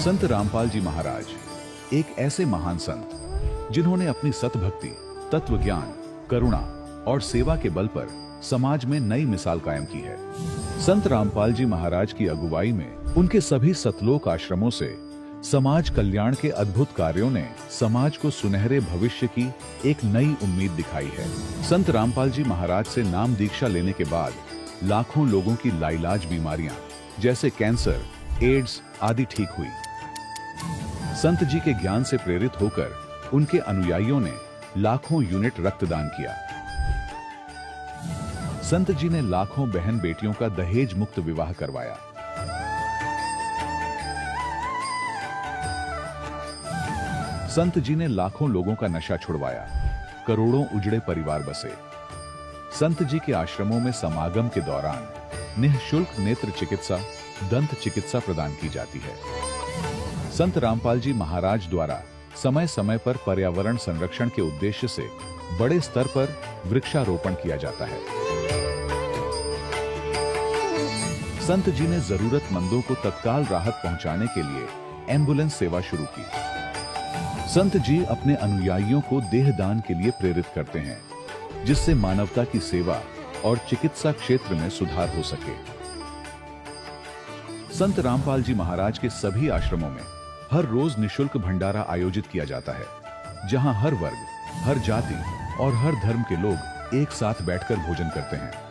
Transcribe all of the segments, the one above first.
संत रामपाल जी महाराज एक ऐसे महान संत जिन्होंने अपनी सतभक्ति, तत्व ज्ञान, करुणा और सेवा के बल पर समाज में नई मिसाल कायम की है। संत रामपाल जी महाराज की अगुवाई में उनके सभी सतलोक आश्रमों से समाज कल्याण के अद्भुत कार्यों ने समाज को सुनहरे भविष्य की एक नई उम्मीद दिखाई है। संत रामपाल जी महाराज से नाम दीक्षा लेने के बाद लाखों लोगों की लाइलाज बीमारियां जैसे कैंसर, एड्स आदि ठीक हुई। संत जी के ज्ञान से प्रेरित होकर उनके अनुयायियों ने लाखों यूनिट रक्तदान किया। संत जी ने लाखों बहन बेटियों का दहेज मुक्त विवाह करवाया। संत जी ने लाखों लोगों का नशा छुड़वाया, करोड़ों उजड़े परिवार बसे। संत जी के आश्रमों में समागम के दौरान निःशुल्क नेत्र चिकित्सा, दंत चिकित्सा प्रदान की जाती है। संत रामपाल जी महाराज द्वारा समय समय पर पर्यावरण संरक्षण के उद्देश्य से बड़े स्तर पर वृक्षारोपण किया जाता है। संत जी ने जरूरतमंदों को तत्काल राहत पहुंचाने के लिए एम्बुलेंस सेवा शुरू की। संत जी अपने अनुयायियों को देहदान के लिए प्रेरित करते हैं, जिससे मानवता की सेवा और चिकित्सा क्षेत्र में सुधार हो सके। संत रामपाल जी महाराज के सभी आश्रमों में हर रोज निःशुल्क भंडारा आयोजित किया जाता है, जहां हर वर्ग, हर जाति और हर धर्म के लोग एक साथ बैठकर भोजन करते हैं।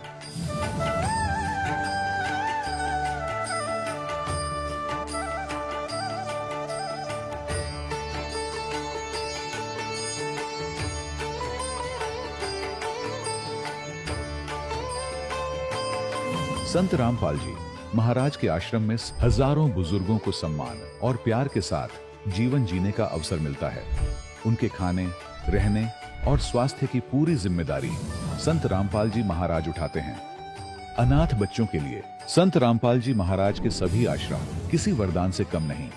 संत रामपाल जी महाराज के आश्रम में हजारों बुजुर्गों को सम्मान और प्यार के साथ जीवन जीने का अवसर मिलता है। उनके खाने, रहने और स्वास्थ्य की पूरी जिम्मेदारी संत रामपाल जी महाराज उठाते हैं। अनाथ बच्चों के लिए संत रामपाल जी महाराज के सभी आश्रम किसी वरदान से कम नहीं।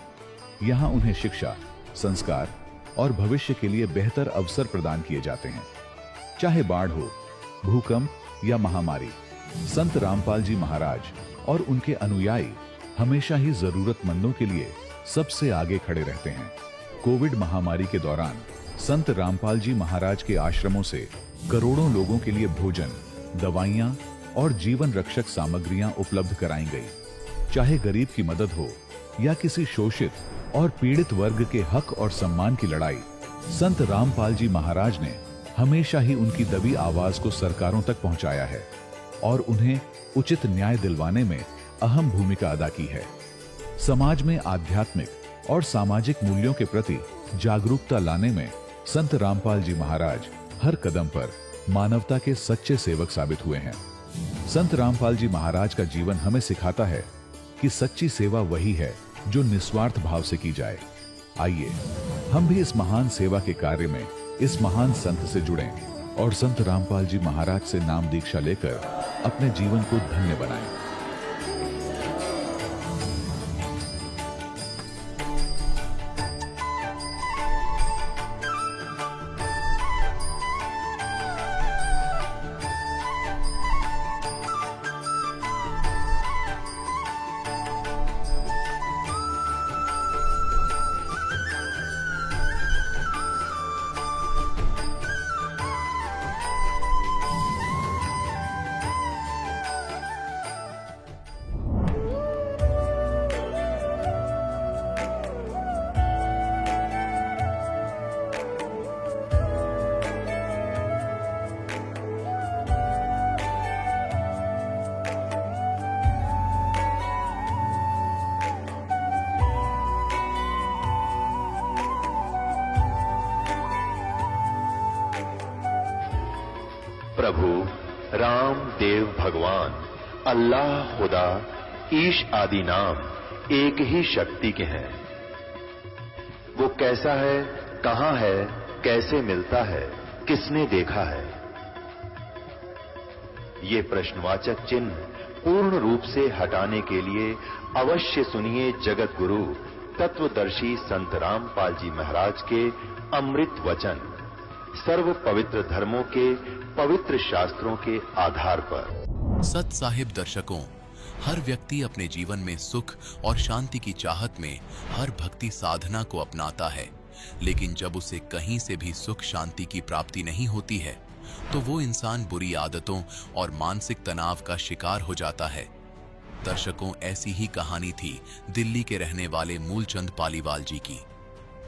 यहाँ उन्हें शिक्षा, संस्कार और भविष्य के लिए बेहतर अवसर प्रदान किए जाते हैं। चाहे बाढ़ हो, भूकंप या महामारी, संत रामपाल जी महाराज और उनके अनुयायी हमेशा ही जरूरतमंदों के लिए सबसे आगे खड़े रहते हैं। कोविड महामारी के दौरान संत रामपाल जी महाराज के आश्रमों से करोड़ों लोगों के लिए भोजन, दवाइयां और जीवन रक्षक सामग्रियां उपलब्ध कराई गई। चाहे गरीब की मदद हो या किसी शोषित और पीड़ित वर्ग के हक और सम्मान की लड़ाई, संत रामपाल जी महाराज ने हमेशा ही उनकी दबी आवाज को सरकारों तक पहुंचाया है और उन्हें उचित न्याय दिलवाने में अहम भूमिका अदा की है। समाज में आध्यात्मिक और सामाजिक मूल्यों के प्रति जागरूकता लाने में संत रामपाल जी महाराज हर कदम पर मानवता के सच्चे सेवक साबित हुए हैं। संत रामपाल जी महाराज का जीवन हमें सिखाता है कि सच्ची सेवा वही है जो निस्वार्थ भाव से की जाए। आइए हम भी इस महान सेवा के कार्य में इस महान संत से जुड़ें और संत रामपाल जी महाराज से नाम दीक्षा लेकर अपने जीवन को धन्य बनाएं। प्रभु राम देव भगवान अल्लाह खुदा ईश आदि नाम एक ही शक्ति के हैं। वो कैसा है, कहां है, कैसे मिलता है, किसने देखा है? ये प्रश्नवाचक चिन्ह पूर्ण रूप से हटाने के लिए अवश्य सुनिए जगत गुरु तत्वदर्शी संत रामपाल जी महाराज के अमृत वचन, सर्व पवित्र धर्मों के पवित्र शास्त्रों के आधार पर। सत साहिब दर्शकों, हर व्यक्ति अपने जीवन में सुख और शांति की चाहत में हर भक्ति साधना को अपनाता है, लेकिन जब उसे कहीं से भी सुख शांति की प्राप्ति नहीं होती है तो वो इंसान बुरी आदतों और मानसिक तनाव का शिकार हो जाता है। दर्शकों, ऐसी ही कहानी थी दिल्ली के रहने वाले मूलचंद पालीवाल जी की।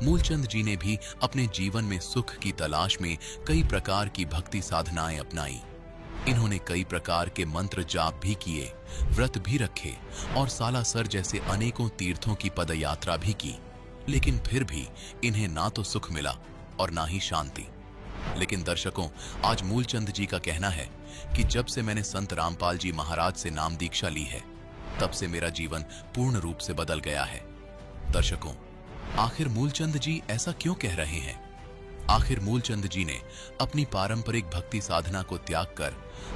मूलचंद जी ने भी अपने जीवन में सुख की तलाश में कई प्रकार की भक्ति साधनाएं अपनाई। इन्होंने कई प्रकार के मंत्र जाप भी किए, व्रत भी रखे और सालासर जैसे अनेकों तीर्थों की पदयात्रा भी की, लेकिन फिर भी इन्हें ना तो सुख मिला और ना ही शांति। लेकिन दर्शकों, आज मूलचंद जी का कहना है कि जब से मैंने संत रामपाल जी महाराज से नाम दीक्षा ली है, तब से मेरा जीवन पूर्ण रूप से बदल गया है। दर्शकों, आखिर मूलचंद जी ऐसा क्यों कह रहे हैं? आखिर मूलचंद जी ने अपनी पारंपरिक भक्ति साधना को त्याग कर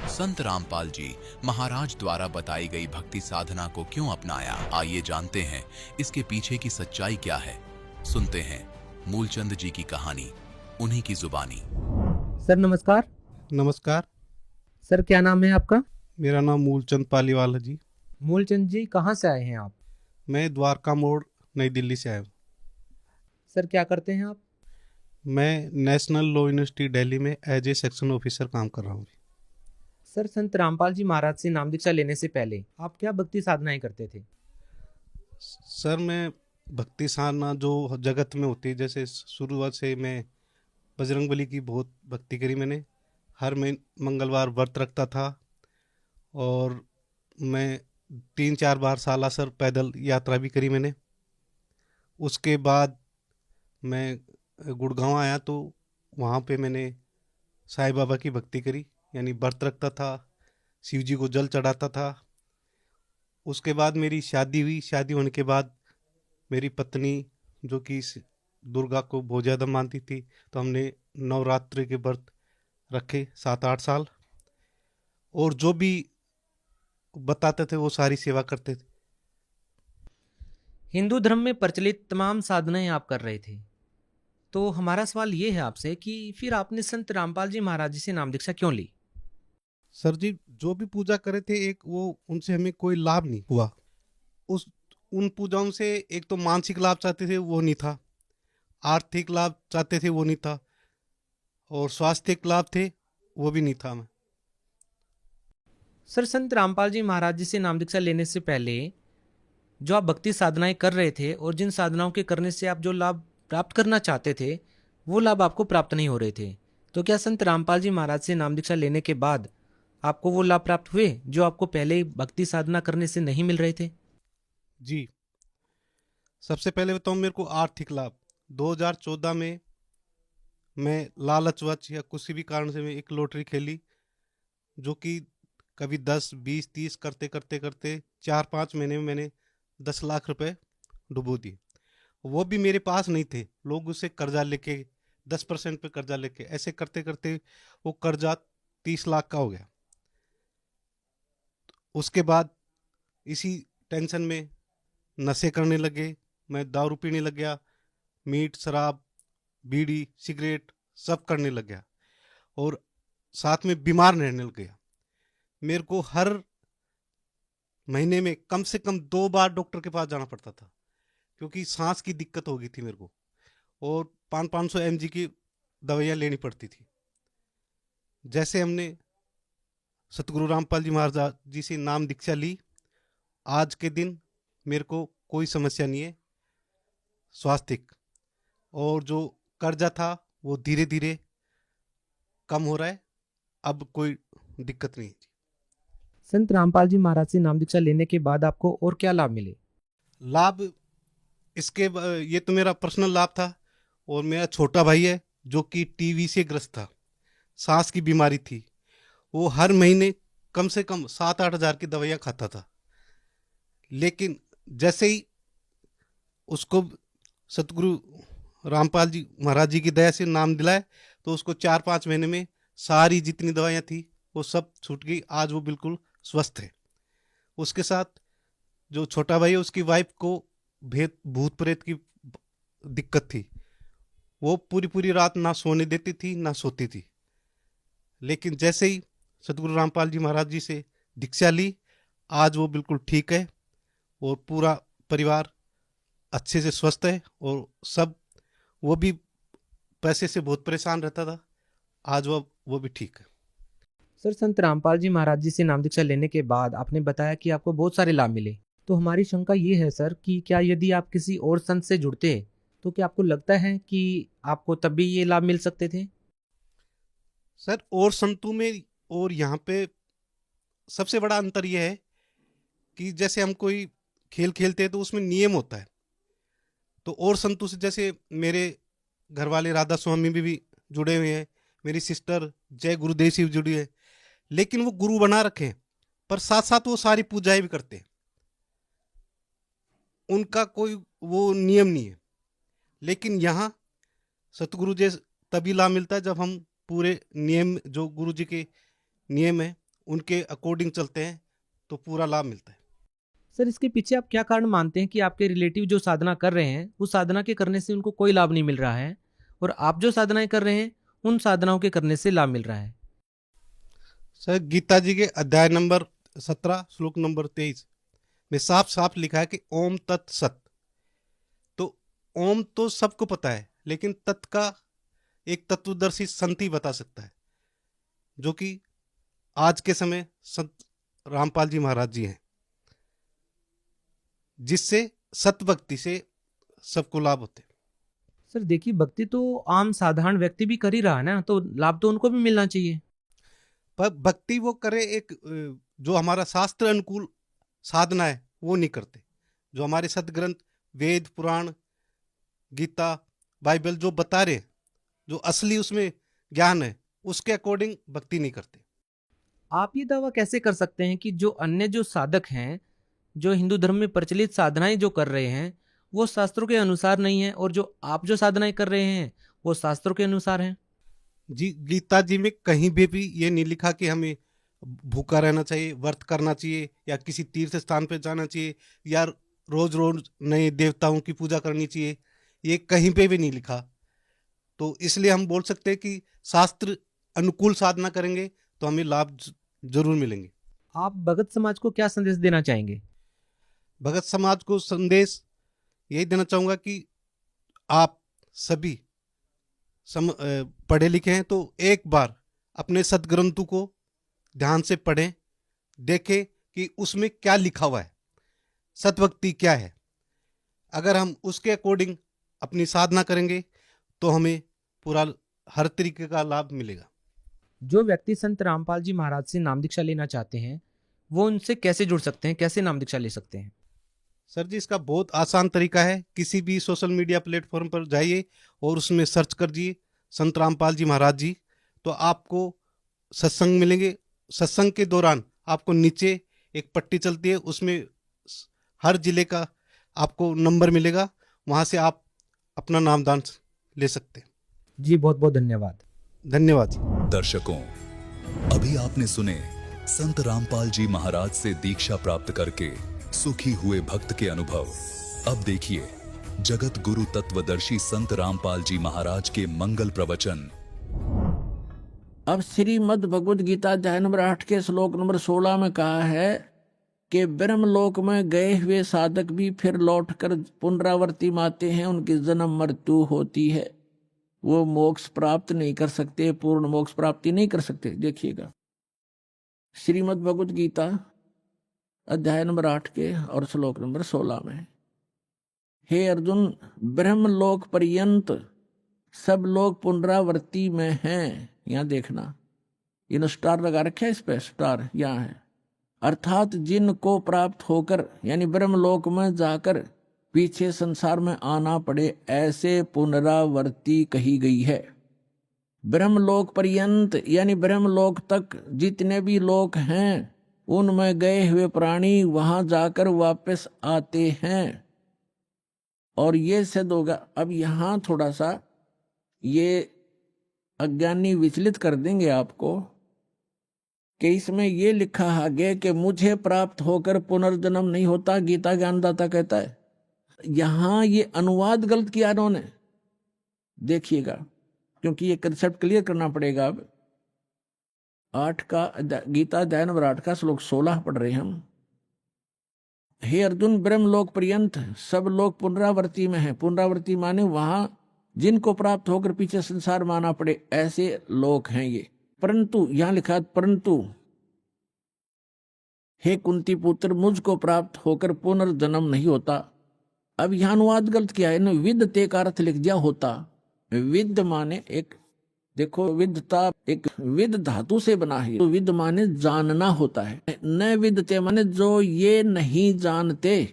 संत रामपाल जी महाराज द्वारा बताई गई भक्ति साधना को क्यों अपनाया? आइए जानते हैं इसके पीछे की सच्चाई क्या है। सुनते हैं मूलचंद जी की कहानी, उन्हीं की जुबानी। सर नमस्कार। नमस्कार। सर क्या नाम है आपका? मेरा नाम मूलचंद पालीवाल है जी। मूलचंद जी कहाँ से आए हैं आप? मैं द्वारका मोड़ नई दिल्ली से आया हूँ। सर क्या करते हैं आप? मैं नेशनल लॉ यूनिवर्सिटी दिल्ली में एज ए सेक्शन ऑफिसर काम कर रहा हूँ। सर संत रामपाल जी महाराज से नाम दीक्षा लेने से पहले आप क्या भक्ति साधनाएं करते थे? सर मैं भक्ति साधना जो जगत में होती है, जैसे शुरुआत से मैं बजरंगबली की बहुत भक्ति करी। मैंने हर मंगलवार व्रत रखता था और मैं 3-4 बार सालासर पैदल यात्रा भी करी मैंने। उसके बाद मैं गुड़गांव आया तो वहाँ पे मैंने साईं बाबा की भक्ति करी, यानी व्रत रखता था, शिव जी को जल चढ़ाता था। उसके बाद मेरी शादी हुई। शादी होने के बाद मेरी पत्नी, जो कि दुर्गा को बहुत ज़्यादा मानती थी, तो हमने नवरात्रि के व्रत रखे 7-8 साल, और जो भी बताते थे वो सारी सेवा करते थे। हिंदू धर्म में प्रचलित तमाम साधनाएं आप कर रहे थे, तो हमारा सवाल ये है आपसे कि फिर आपने संत रामपाल जी महाराज जी से नाम दीक्षा क्यों ली? सर जी, जो भी पूजा करे थे, एक वो उनसे हमें कोई लाभ नहीं हुआ। उन पूजाओं से एक तो मानसिक लाभ चाहते थे, वो नहीं था। आर्थिक लाभ चाहते थे, वो नहीं था। और स्वास्थ्य लाभ थे, वो भी नहीं था। मैं सर संत रामपाल जी महाराज जी से नाम दीक्षा लेने से पहले जो आप भक्ति साधनाएं कर रहे थे और जिन साधनाओं के करने से आप जो लाभ प्राप्त करना चाहते थे वो लाभ आपको प्राप्त नहीं हो रहे थे, तो क्या संत रामपाल जी महाराज से नाम दीक्षा लेने के बाद आपको वो लाभ प्राप्त हुए जो आपको पहले भक्ति साधना करने से नहीं मिल रहे थे? जी, सबसे पहले बताऊँ मेरे को आर्थिक लाभ। 2014 में मैं लालचवश या किसी भी कारण से मैं एक लॉटरी खेली, जो कि कभी 10, 20, 30 करते करते करते 4-5 महीने में मैंने 10 लाख रुपए डुबो दिए। वो भी मेरे पास नहीं थे, लोग उससे कर्जा लेके 10% पे कर्जा लेके, ऐसे करते करते वो कर्जा 30 लाख का हो गया। उसके बाद इसी टेंशन में नशे करने लगे, मैं दारू पीने लग गया, मीट शराब बीड़ी सिगरेट सब करने लग गया, और साथ में बीमार रहने लग गया। मेरे को हर महीने में कम से कम 2 बार डॉक्टर के पास जाना पड़ता था, क्योंकि सांस की दिक्कत हो गई थी मेरे को, और 500 mg की दवाइयाँ लेनी पड़ती थी। जैसे हमने सतगुरु रामपाल जी महाराज जी से नाम दीक्षा ली, आज के दिन मेरे को कोई समस्या नहीं है स्वास्थ्य, और जो कर्जा था वो धीरे धीरे कम हो रहा है, अब कोई दिक्कत नहीं है। संत रामपाल जी महाराज से नाम दीक्षा लेने के बाद आपको और क्या लाभ मिले? लाभ इसके ये तो मेरा पर्सनल लाभ था, और मेरा छोटा भाई है जो कि टीबी से ग्रस्त था, सांस की बीमारी थी। वो हर महीने कम से कम 7-8 हज़ार की दवाइयाँ खाता था, लेकिन जैसे ही उसको सतगुरु रामपाल जी महाराज जी की दया से नाम दिलाए, तो उसको 4-5 महीने में सारी जितनी दवाइयाँ थी वो सब छूट गई। आज वो बिल्कुल स्वस्थ है। उसके साथ जो छोटा भाई है, उसकी वाइफ को भूत प्रेत की दिक्कत थी, वो पूरी पूरी रात ना सोने देती थी ना सोती थी। लेकिन जैसे ही सतगुरु रामपाल जी महाराज जी से दीक्षा ली, आज वो बिल्कुल ठीक है और पूरा परिवार अच्छे से स्वस्थ है। और सब, वो भी पैसे से बहुत परेशान रहता था, आज वो भी ठीक है। सर, संत रामपाल जी महाराज जी से नाम दीक्षा लेने के बाद आपने बताया कि आपको बहुत सारे लाभ मिले। तो हमारी शंका ये है सर कि क्या यदि आप किसी और संत से जुड़ते तो क्या आपको लगता है कि आपको तब भी ये लाभ मिल सकते थे? सर, और संतों में और यहाँ पे सबसे बड़ा अंतर यह है कि जैसे हम कोई खेल खेलते हैं तो उसमें नियम होता है। तो और संतों से जैसे मेरे घर वाले राधा स्वामी भी जुड़े हुए हैं, मेरी सिस्टर जय गुरुदेव शिव जुड़ी है, लेकिन वो गुरु बना रखे हैं, पर साथ साथ वो सारी पूजाएं भी करते हैं। उनका कोई वो नियम नहीं है। लेकिन यहाँ सतगुरु जी तभी लाभ मिलता है जब हम पूरे नियम, जो गुरु जी के नियम है उनके अकॉर्डिंग चलते हैं, तो पूरा लाभ मिलता है। सर, इसके पीछे आप क्या कारण मानते हैं कि आपके रिलेटिव जो साधना कर रहे हैं उस साधना के करने से उनको कोई लाभ नहीं मिल रहा है, और आप जो साधनाएं कर रहे हैं उन साधनाओं के करने से लाभ मिल रहा है? सर, गीता जी के अध्याय नंबर 17 श्लोक नंबर 23 में साफ साफ लिखा है कि ओम तत् सत। तो ओम तो सबको पता है, लेकिन तत् का एक तत्वदर्शी संत ही बता सकता है, जो कि आज के समय संत रामपाल जी महाराज जी हैं, जिससे सत भक्ति से सबको लाभ होते हैं। सर देखिए, भक्ति तो आम साधारण व्यक्ति भी कर ही रहा है ना, तो लाभ तो उनको भी मिलना चाहिए। पर भक्ति वो करे एक जो हमारा शास्त्र अनुकूल साधना है वो नहीं करते। जो हमारे सदग्रंथ वेद पुराण गीता बाइबल जो बता रहे, जो असली उसमें ज्ञान है, उसके अकॉर्डिंग भक्ति नहीं करते। आप ये दावा कैसे कर सकते हैं कि जो अन्य जो साधक हैं, जो हिंदू धर्म में प्रचलित साधनाएं जो कर रहे हैं वो शास्त्रों के अनुसार नहीं है, और जो आप जो साधनाएं कर रहे हैं वो शास्त्रों के अनुसार हैं? जी, गीता जी में कहीं भी ये नहीं लिखा कि हमें भूखा रहना चाहिए, व्रत करना चाहिए, या किसी तीर्थ स्थान पे जाना चाहिए, या रोज रोज नए देवताओं की पूजा करनी चाहिए। ये कहीं पे भी नहीं लिखा। तो इसलिए हम बोल सकते हैं कि शास्त्र अनुकूल साधना करेंगे तो हमें लाभ जरूर मिलेंगे। आप भगत समाज को क्या संदेश देना चाहेंगे? भगत समाज को संदेश यही देना चाहूँगा कि आप सभी पढ़े लिखे हैं तो एक बार अपने सदग्रंथों को ध्यान से पढ़ें, देखें कि उसमें क्या लिखा हुआ है, सतभक्ति क्या है। अगर हम उसके अकॉर्डिंग अपनी साधना करेंगे तो हमें पूरा हर तरीके का लाभ मिलेगा। जो व्यक्ति संत रामपाल जी महाराज से नाम दीक्षा लेना चाहते हैं वो उनसे कैसे जुड़ सकते हैं, कैसे नाम दीक्षा ले सकते हैं? सर जी, इसका बहुत आसान तरीका है। किसी भी सोशल मीडिया प्लेटफॉर्म पर जाइए और उसमें सर्च कर दिए संत रामपाल जी महाराज जी, तो आपको सत्संग मिलेंगे। सत्संग के दौरान आपको नीचे एक पट्टी चलती है, उसमें हर जिले का आपको नंबर मिलेगा, वहाँ से आप अपना नामदान ले सकते हैं। जी, बहुत बहुत धन्यवाद। धन्यवाद। दर्शकों, अभी आपने सुने संत रामपाल जी महाराज से दीक्षा प्राप्त करके सुखी हुए भक्त के अनुभव। अब देखिए जगत गुरु तत्वदर्शी संत रामपाल जी महाराज के मंगल प्रवचन। अब श्रीमद् भगवद गीता अध्याय नंबर 8 के श्लोक नंबर 16 में कहा है कि ब्रह्मलोक में गए हुए साधक भी फिर लौटकर पुनरावर्ती माते हैं, उनकी जन्म मृत्यु होती है, वो मोक्ष प्राप्त नहीं कर सकते, पूर्ण मोक्ष प्राप्ति नहीं कर सकते। देखिएगा श्रीमद् भगवद गीता अध्याय नंबर 8 के और श्लोक नंबर 16 में, हे अर्जुन, ब्रह्मलोक पर्यंत सब लोग पुनरावर्ती में हैं। यहाँ देखना, इन स्टार लगा रखे है, इस पे स्टार यहाँ है। अर्थात जिनको प्राप्त होकर यानी ब्रह्मलोक में जाकर पीछे संसार में आना पड़े, ऐसे पुनरावर्ती कही गई है। ब्रह्मलोक पर्यंत यानी ब्रह्मलोक तक जितने भी लोक हैं उनमें गए हुए प्राणी वहां जाकर वापस आते हैं। और ये सिद्ध होगा। अब यहाँ थोड़ा सा ये अज्ञानी विचलित कर देंगे आपको कि इसमें ये लिखा आगे कि मुझे प्राप्त होकर पुनर्जन्म नहीं होता, गीता ज्ञानदाता कहता है। यहाँ ये अनुवाद गलत किया इन्होंने, देखिएगा, क्योंकि ये कंसेप्ट क्लियर करना पड़ेगा। अब 8 का गीता अध्याय नंबर 8 का श्लोक 16 पढ़ रहे हैं हम हे अर्जुन, ब्रह्मलोक पर्यंत सब लोग पुनरावृत्ति में हैं। पुनरावृत्ति माने वहां जिनको प्राप्त होकर पीछे संसार माना पड़े, ऐसे लोग हैं ये। परंतु यहां लिखा है परंतु हे कुंती पुत्र, मुझको प्राप्त होकर पुनर्जन्म नहीं होता। अब यहां अनुवाद गलत किया है ना, विद्यते का अर्थ लिख दिया होता। विद्य माने एक, देखो विद्यता एक विद धातु से बना है, तो विद माने जानना होता है। न विद्यते माने जो ये नहीं जानते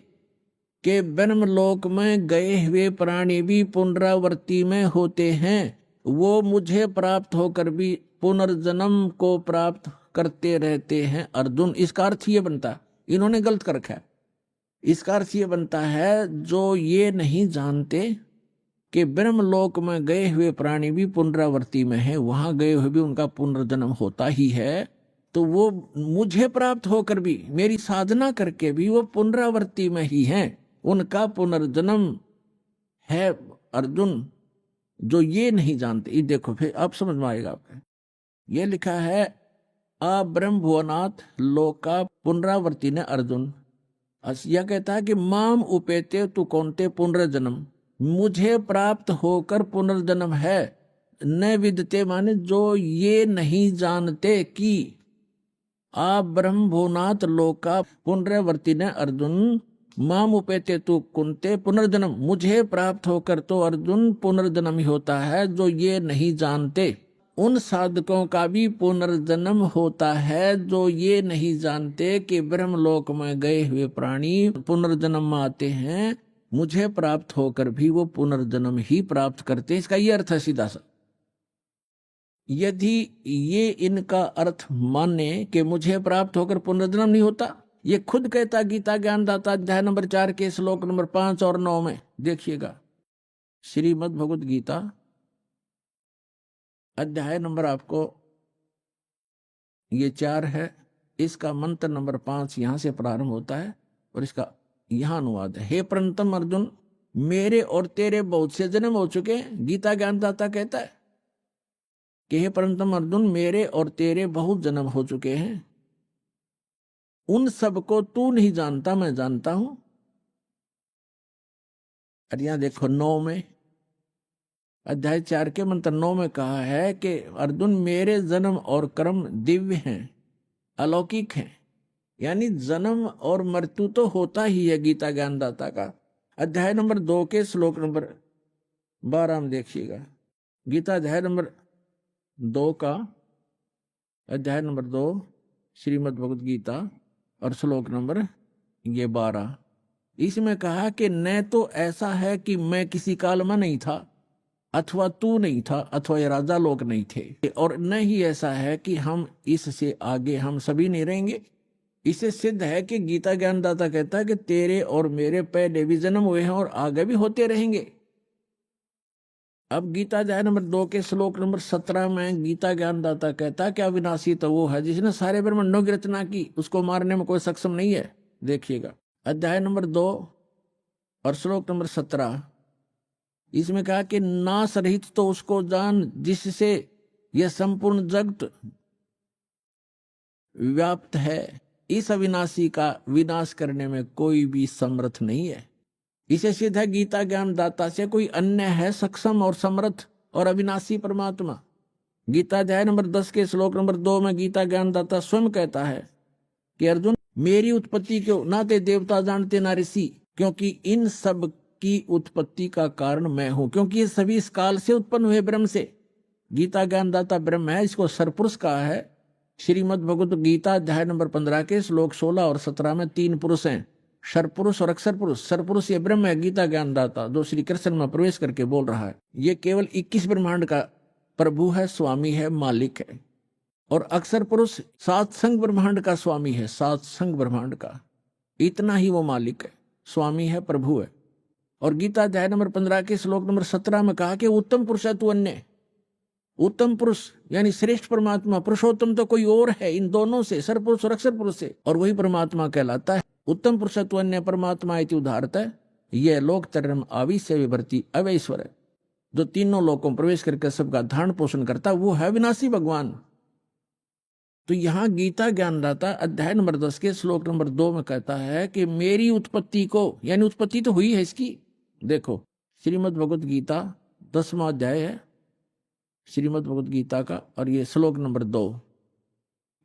कि ब्रह्मलोक में गए हुए प्राणी भी पुनरावृत्ति में होते हैं, वो मुझे प्राप्त होकर भी पुनर्जन्म को प्राप्त करते रहते हैं। अर्जुन, इसका अर्थ ये बनता है, इन्होंने गलत कर रखा है, इसका अर्थ ये बनता है जो ये नहीं जानते कि ब्रह्मलोक में गए हुए प्राणी भी पुनरावृत्ति में है, वहां गए हुए भी उनका पुनर्जन्म होता ही है, तो वो मुझे प्राप्त होकर भी, मेरी साधना करके भी वो पुनरावृत्ति में ही हैं, उनका पुनर्जन्म है। अर्जुन, जो ये नहीं जानते, ये देखो फिर अब समझ में आएगा आपको। ये लिखा है ब्रह्म भुवनाथ लोका पुनरावृत्ति ने अर्जुन। यह कहता है कि माम उपेते तु कौनते पुनर्जन्म, मुझे प्राप्त होकर पुनर्जन्म है। न विदते माने जो ये नहीं जानते कि ब्रह्म भुवनाथ लोका पुनरावृत्ति ने अर्जुन। माम उपेते तु कुंते पुनर्जन्म, मुझे प्राप्त होकर तो अर्जुन पुनर्जन्म ही होता है। जो ये नहीं जानते, उन साधकों का भी पुनर्जन्म होता है जो ये नहीं जानते कि ब्रह्मलोक में गए हुए प्राणी पुनर्जन्म में आते हैं, मुझे प्राप्त होकर भी वो पुनर्जन्म ही प्राप्त करते हैं। इसका ये अर्थ है सीधा सा। यदि ये इनका अर्थ माने कि मुझे प्राप्त होकर पुनर्जन्म नहीं होता, ये खुद कहता गीता ज्ञानदाता अध्याय नंबर 4 के श्लोक नंबर 5 और 9 में देखिएगा। श्रीमद् भगवद गीता अध्याय नंबर आपको ये 4 है, इसका मंत्र नंबर 5 यहां से प्रारंभ होता है और इसका यहां अनुवाद है। हे प्रणतम अर्जुन, मेरे और तेरे बहुत से जन्म हो चुके हैं। गीता ज्ञानदाता कहता है कि हे प्रणतम अर्जुन, मेरे और तेरे बहुत जन्म हो चुके हैं, उन सबको तू नहीं जानता, मैं जानता हूं। और यहां देखो 9 में, अध्याय 4 के मंत्र 9 में कहा है कि अर्जुन, मेरे जन्म और कर्म दिव्य हैं, अलौकिक हैं। यानी जन्म और मृत्यु तो होता ही है गीता ज्ञानदाता का। अध्याय नंबर 2 के श्लोक नंबर 12 में देखिएगा। गीता अध्याय नंबर 2 का अध्याय नंबर 2 श्रीमद् भगवद गीता और श्लोक नंबर ये 12, इसमें कहा कि न तो ऐसा है कि मैं किसी काल में नहीं था, अथवा तू नहीं था, अथवा ये राजा लोग नहीं थे, और न ही ऐसा है कि हम इससे आगे हम सभी नहीं रहेंगे। इससे सिद्ध है कि गीता ज्ञानदाता कहता है कि तेरे और मेरे पहले भी जन्म हुए हैं और आगे भी होते रहेंगे। अब गीता अध्याय नंबर 2 के श्लोक नंबर 17 में गीता ज्ञानदाता कहता है कि अविनाशी तो वो है जिसने सारे ब्रह्मांडों की रचना की, उसको मारने में कोई सक्षम नहीं है। देखिएगा अध्याय नंबर 2 और श्लोक नंबर 17, इसमें कहा कि नाश रहित तो उसको जान जिससे यह संपूर्ण जगत व्याप्त है। इस अविनाशी का विनाश करने में कोई भी समर्थ नहीं है। इसे सिद्ध है गीता ज्ञानदाता से कोई अन्य है सक्षम और समर्थ और अविनाशी परमात्मा। गीता अध्याय नंबर 10 के श्लोक नंबर 2 में गीता ज्ञानदाता स्वयं कहता है कि अर्जुन, मेरी उत्पत्ति को ना ते देवता जानते ना ऋषि, क्योंकि इन सब की उत्पत्ति का कारण मैं हूं, क्योंकि ये सभी इस काल से उत्पन्न हुए ब्रह्म से। गीता ज्ञानदाता ब्रह्म है, इसको सरपुरुष कहा है। श्रीमद् भगवद गीता अध्याय नंबर 15 के श्लोक 16 और 17 में 3 पुरुष हैं, सरपुरुष और अक्षर पुरुष। सरपुरुष ये ब्रह्म है गीता ज्ञानदाता, जो श्री कृष्ण में प्रवेश करके बोल रहा है। ये केवल 21 ब्रह्मांड का प्रभु है, स्वामी है, मालिक है। और अक्षर पुरुष 7 संग ब्रह्मांड का स्वामी है, 7 संग ब्रह्मांड का, इतना ही वो मालिक है, स्वामी है, प्रभु है। और गीता अध्याय नंबर 15 के श्लोक नंबर 17 में कहा कि उत्तम पुरुष है तू अन्य। उत्तम पुरुष यानी श्रेष्ठ परमात्मा, पुरुषोत्तम तो कोई और है इन दोनों से, सरपुरुष और अक्षर पुरुष से, और वही परमात्मा कहलाता है। उत्तम पुरुष तू अन्य परमात्मा इति उदाहरत है। यह लोक तरम आविश्य विभर्ति अवैश्वर है, जो तीनों लोकों में प्रवेश करके सबका धारण पोषण करता, वो है विनाशी भगवान। तो यहाँ गीता ज्ञानदाता अध्याय नंबर 10 के श्लोक नंबर 2 में कहता है कि मेरी उत्पत्ति को, यानी उत्पत्ति तो हुई है इसकी। देखो श्रीमद् भगवत गीता 10वां अध्याय है श्रीमद् भगवत गीता का, और ये श्लोक नंबर 2,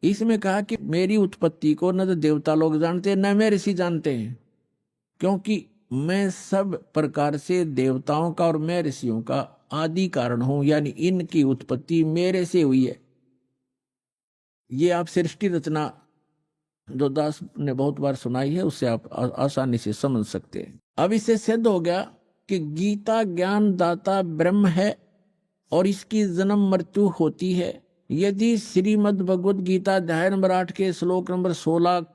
इसमें कहा कि मेरी उत्पत्ति को न तो देवता लोग जानते न मैं ऋषि जानते हैं, क्योंकि मैं सब प्रकार से देवताओं का और मैं ऋषियों का आदि कारण हूं, यानी इनकी उत्पत्ति मेरे से हुई है। ये आप सृष्टि रचना जो दास ने बहुत बार सुनाई है उससे आप आसानी से समझ सकते हैं। अब इससे सिद्ध हो गया कि गीता ज्ञान दाता ब्रह्म है और इसकी जन्म मृत्यु होती है। यदि श्रीमद् भगवत गीता अध्याय नंबर 8 के श्लोक नंबर 16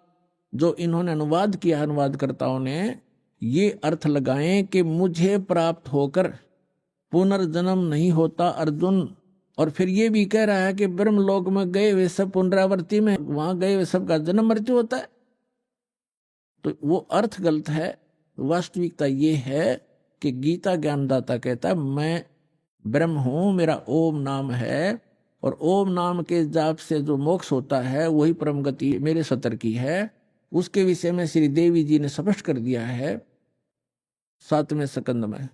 जो इन्होंने अनुवाद किया, अनुवादकर्ताओं ने ये अर्थ लगाएं कि मुझे प्राप्त होकर पुनर्जन्म नहीं होता अर्जुन, और फिर ये भी कह रहा है कि ब्रह्मलोक में गए हुए सब पुनरावृत्ति में, वहां गए हुए सब का जन्म मृत्यु होता है, तो वो अर्थ गलत है। वास्तविकता ये है कि गीता ज्ञानदाता कहता है मैं ब्रह्म हूं, मेरा ओम नाम है, और ओम नाम के जाप से जो मोक्ष होता है वही परम गति मेरे सतर की है। उसके विषय में श्री देवी जी ने स्पष्ट कर दिया है 7वें स्कंद में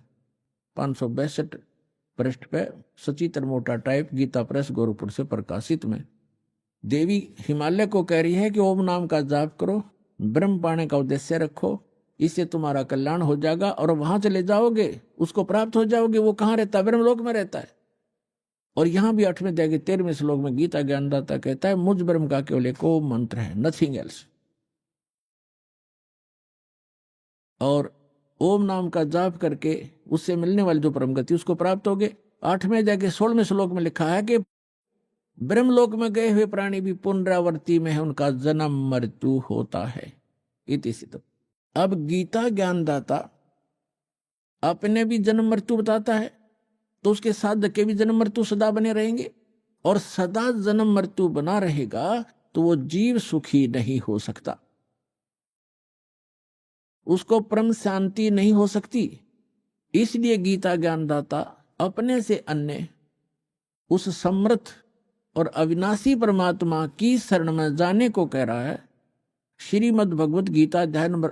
562 पृष्ठ पे, सचित्र मोटा टाइप, गीता प्रेस गोरखपुर से प्रकाशित में। देवी हिमालय को कह रही है कि ओम नाम का जाप करो, ब्रह्म पाने का उद्देश्य रखो, इससे तुम्हारा कल्याण हो जाएगा और वहां चले जाओगे, उसको प्राप्त हो जाओगे। वो कहाँ रहता है? ब्रह्मलोक में रहता है। और यहां भी 8वें अध्याय के 13वें श्लोक में गीता ज्ञानदाता कहता है मुझ ब्रह्म का केवल एक ओम मंत्र है, नथिंग एल्स। और ओम नाम का जाप करके उससे मिलने वाली जो परम गति उसको प्राप्त हो गए। 8वें अध्याय के 16वें श्लोक में लिखा है कि ब्रह्मलोक में गए हुए प्राणी भी पुनरावृत्ति में है, उनका जन्म मृत्यु होता है। इति सिद्ध। अब गीता ज्ञानदाता अपने भी जन्म मृत्यु बताता है, तो उसके साधक के भी जन्म मृत्यु सदा बने रहेंगे, और सदा जन्म मृत्यु बना रहेगा तो वो जीव सुखी नहीं हो सकता, उसको परम शांति नहीं हो सकती। इसलिए गीता ज्ञानदाता अपने से अन्य उस समर्थ और अविनाशी परमात्मा की शरण में जाने को कह रहा है। श्रीमद् भगवत गीता अध्याय नंबर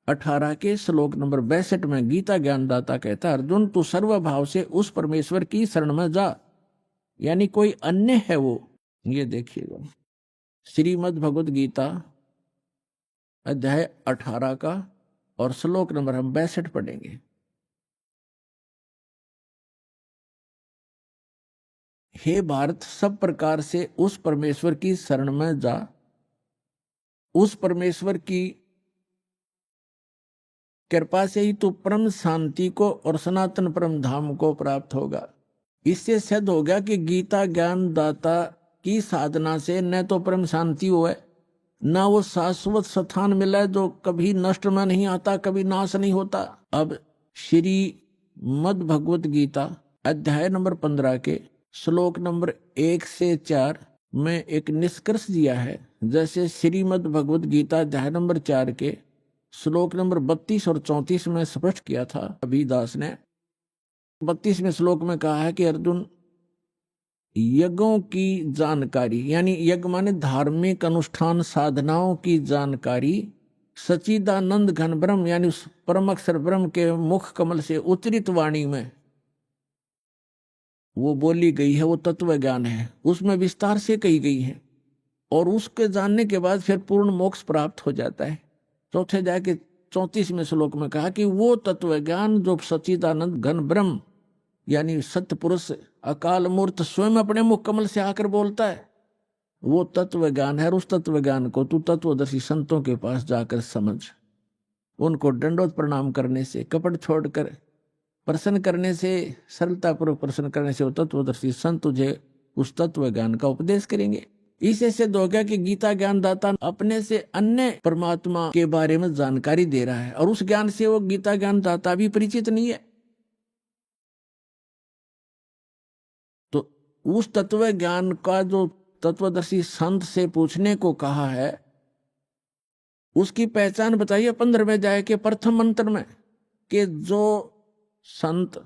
18 के श्लोक नंबर 62 में गीता ज्ञानदाता कहता है अर्जुन तू सर्वभाव से उस परमेश्वर की शरण में जा, यानी कोई अन्य है वो। ये देखिएगा श्रीमद् भगवत गीता अध्याय 18 का और श्लोक नंबर हम 62 पढ़ेंगे। हे भारत, सब प्रकार से उस परमेश्वर की शरण में जा, उस परमेश्वर की कृपा से ही तू परम शांति को और सनातन परम धाम को प्राप्त होगा। इससे सिद्ध हो गया कि गीता ज्ञान दाता की साधना से न तो परम शांति हुआ, न वो शाश्वत स्थान मिला है जो कभी नष्ट में नहीं आता, कभी नाश नहीं होता। अब श्री मद् भगवत गीता अध्याय नंबर 15 के श्लोक नंबर 1 से 4 में एक निष्कर्ष दिया है। जैसे श्रीमद् भगवत गीता अध्याय नंबर 4 के श्लोक नंबर 32 और 34 में स्पष्ट किया था अभी दास ने। 32वें श्लोक में कहा है कि अर्जुन यज्ञों की जानकारी, यानी यज्ञ माने धार्मिक अनुष्ठान साधनाओं की जानकारी सच्चिदानंद घन ब्रह्म यानी उस परम अक्षर ब्रह्म के मुख कमल से उच्चरित वाणी में वो बोली गई है, वो तत्व ज्ञान है, उसमें विस्तार से कही गई है, और उसके जानने के बाद फिर पूर्ण मोक्ष प्राप्त हो जाता है। चौथे अध्याय के 34वें श्लोक में कहा कि वो तत्व ज्ञान जो सच्चिदानंद घन ब्रह्म यानी सत्य पुरुष अकाल मूर्त स्वयं अपने मुख कमल से आकर बोलता है, वो तत्व ज्ञान है। और उस तत्व ज्ञान को तू तत्वदर्शी संतों के पास जाकर समझ, उनको दंडोत प्रणाम करने से, कपट छोड़कर प्रसन्न करने से, सरलतापूर्वक प्रसन्न करने से वो तत्वदर्शी संत तुझे उस तत्व ज्ञान का उपदेश करेंगे। इसे सिद्ध हो गया कि गीता ज्ञानदाता अपने से अन्य परमात्मा के बारे में जानकारी दे रहा है, और उस ज्ञान से वो गीता ज्ञानदाता भी परिचित नहीं है। तो उस तत्व ज्ञान का जो तत्वदर्शी संत से पूछने को कहा है, उसकी पहचान बताइए 15वें अध्याय के प्रथम मंत्र में, कि जो संत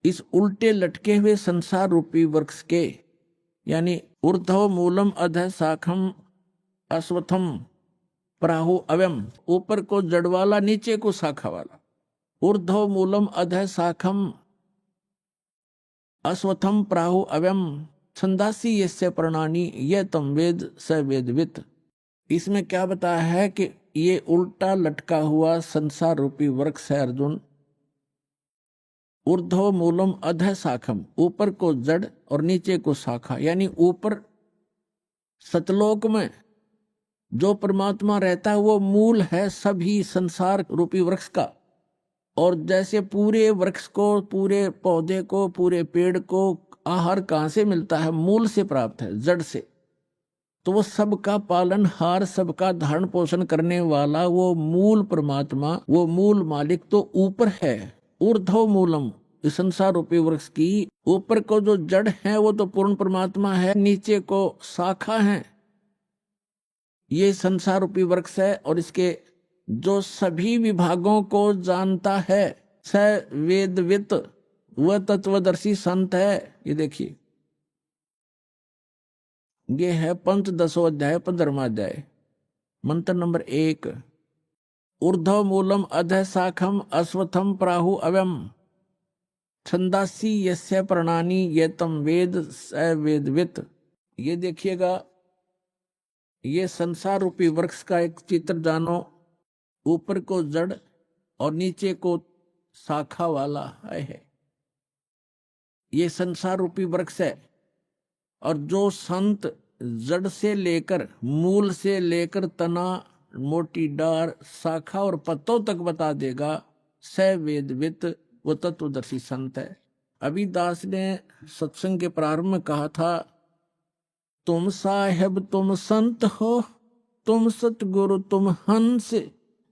इस उल्टे लटके हुए संसार रूपी वृक्ष के यानी ऊर्ध्व मूलम अधः शाखम अश्वत्थम प्राहु अव्यम, ऊपर को जड़ वाला नीचे को शाखा वाला। ऊर्ध्व मूलम अधः शाखम अश्वत्थम प्राहु अव्यम छंदासी यस्य प्रणानी ये तम वेद स वेदवित। इसमें क्या बताया है कि ये उल्टा लटका हुआ संसार रूपी वृक्ष है अर्जुन। ऊर्ध्व मूलम अधः शाखम, ऊपर को जड़ और नीचे को शाखा, यानी ऊपर सतलोक में जो परमात्मा रहता है वो मूल है सभी संसार रूपी वृक्ष का। और जैसे पूरे वृक्ष को, पूरे पौधे को, पूरे पेड़ को आहार कहाँ से मिलता है? मूल से प्राप्त है, जड़ से। तो वो सबका पालनहार, सबका धारण पोषण करने वाला वो मूल परमात्मा, वो मूल मालिक तो ऊपर है। ऊर्ध्व मूलम, इस संसार रूपी वृक्ष की ऊपर को जो जड़ है वो तो पूर्ण परमात्मा है, नीचे को शाखा है, ये संसार रूपी वृक्ष है। और इसके जो सभी विभागों को जानता है स वेदवित, वह तत्वदर्शी संत है। ये देखिए, ये है पंचदशो अध्याय 15वां अध्याय, मंत्र नंबर 1। ऊर्ध्व मूलम अधः शाखम अश्वत्थम प्राहु अव्यम छंदासी यस्य प्रणानी ये तम वेद स वेदवित। ये देखिएगा, ये संसार रूपी वृक्ष का एक चित्र जानो, ऊपर को जड़ और नीचे को शाखा वाला है। ये संसार रूपी वृक्ष है। और जो संत जड़ से लेकर, मूल से लेकर तना, मोटी डार, शाखा और पत्तों तक बता देगा, स वेदवित, वो तत्वदर्शी संत है। अभिदास ने सत्संग के प्रारंभ में कहा था, तुम साहेब तुम संत हो, तुम सतगुरु तुम हंस,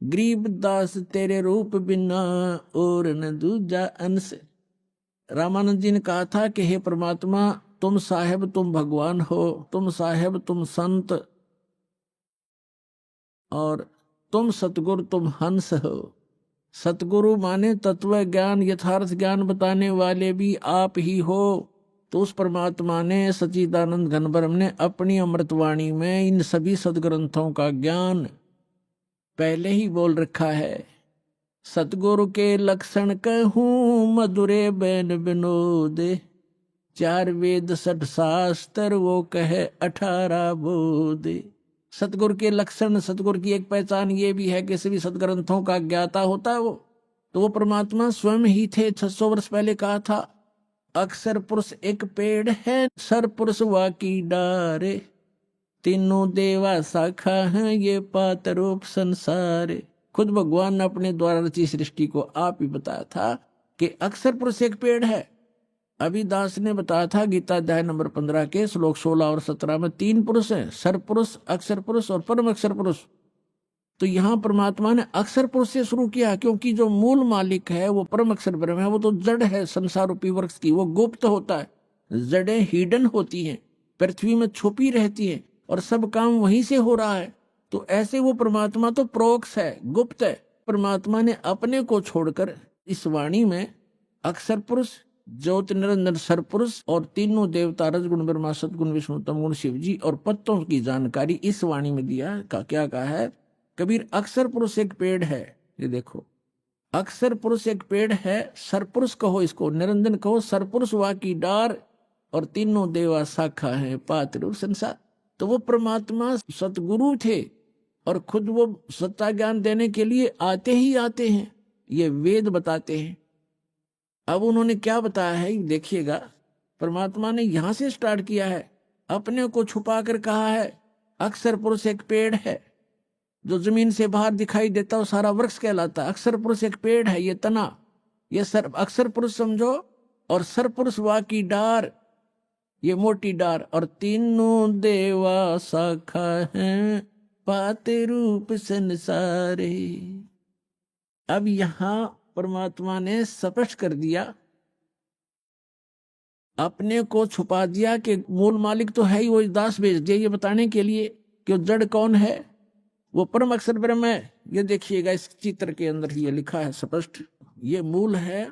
गरीबदास तेरे रूप बिना और न दूजा अंश। रामानंद जी ने कहा था कि हे परमात्मा, तुम साहेब तुम भगवान हो, तुम साहेब तुम संत, और तुम सतगुरु तुम हंस हो। सतगुरु माने तत्व ज्ञान, यथार्थ ज्ञान बताने वाले भी आप ही हो। तो उस परमात्मा ने, सच्चिदानंद घनब्रह्म ने अपनी अमृतवाणी में इन सभी सदग्रंथों का ज्ञान पहले ही बोल रखा है। सतगुरु के लक्षण कहूँ मधुरे बैन विनोद, 4 वेद 60 शास्त्र वो कहे 18 बोध। सतगुरु के लक्षण, सतगुरु की एक पहचान ये भी है कि सभी सदग्रंथों का ज्ञाता होता है वो। तो वो परमात्मा स्वयं ही थे। 600 वर्ष पहले कहा था, अक्षर पुरुष एक पेड़ है, सर पुरुष वाकी डारे, तीनों देवा शाखा हैं ये पात रूप संसार। खुद भगवान ने अपने द्वारा रची सृष्टि को आप ही बताया था कि अक्षर पुरुष एक पेड़ है। अभिदास ने बताया था गीता अध्याय नंबर 15 के श्लोक 16 और 17 में 3 पुरुष हैं, सर पुरुष, अक्षर पुरुष और परम अक्षर पुरुष। तो यहाँ परमात्मा ने अक्षर पुरुष से शुरू किया, क्योंकि जो मूल मालिक है वो परम अक्षर ब्रह्म है। वो तो जड़ है संसार रूपी वृक्ष की, वो गुप्त होता है। जड़ें हिडन होती हैं, पृथ्वी में छुपी रहती हैं, और सब काम वहीं से हो रहा है। तो ऐसे वो परमात्मा तो प्रोक्ष है, गुप्त है। परमात्मा ने अपने को छोड़कर इस वाणी में अक्षर पुरुष, ज्योति निरंजन सर पुरुष और तीनों देवता रजगुण ब्रह्मा सतगुण विष्णु तमगुण शिव जी और पत्तों की जानकारी इस वाणी में दिया। क्या कहा है कबीर? अक्षर पुरुष एक पेड़ है। ये देखो, अक्षर पुरुष एक पेड़ है, सर पुरुष कहो इसको, निरंजन कहो, सर पुरुष वा की डार, और तीनों देवा शाखा है पात रूप संसार। तो वो परमात्मा सतगुरु थे और खुद वो सत्ता ज्ञान देने के लिए आते ही आते हैं। ये वेद बताते हैं। अब उन्होंने क्या बताया है देखिएगा, परमात्मा ने यहां से स्टार्ट किया है, अपने को छुपा कर कहा है अक्षर पुरुष एक पेड़ है। जो जमीन से बाहर दिखाई देता है सारा वृक्ष कहलाता है। अक्षर पुरुष एक पेड़ है, ये तना, ये सर अक्षर पुरुष समझो, और सर पुरुष वा की डार, ये मोटी डार, और तीनों देवा शाखा हैं पाते रूप संसारे। अब यहां परमात्मा ने स्पष्ट कर दिया, अपने को छुपा दिया कि मूल मालिक तो है ही, वो दास भेज दिया ये बताने के लिए कि जड़ कौन है, वो परम अक्षर ब्रह्म है। ये देखिएगा इस चित्र के अंदर ये लिखा है स्पष्ट, ये मूल है,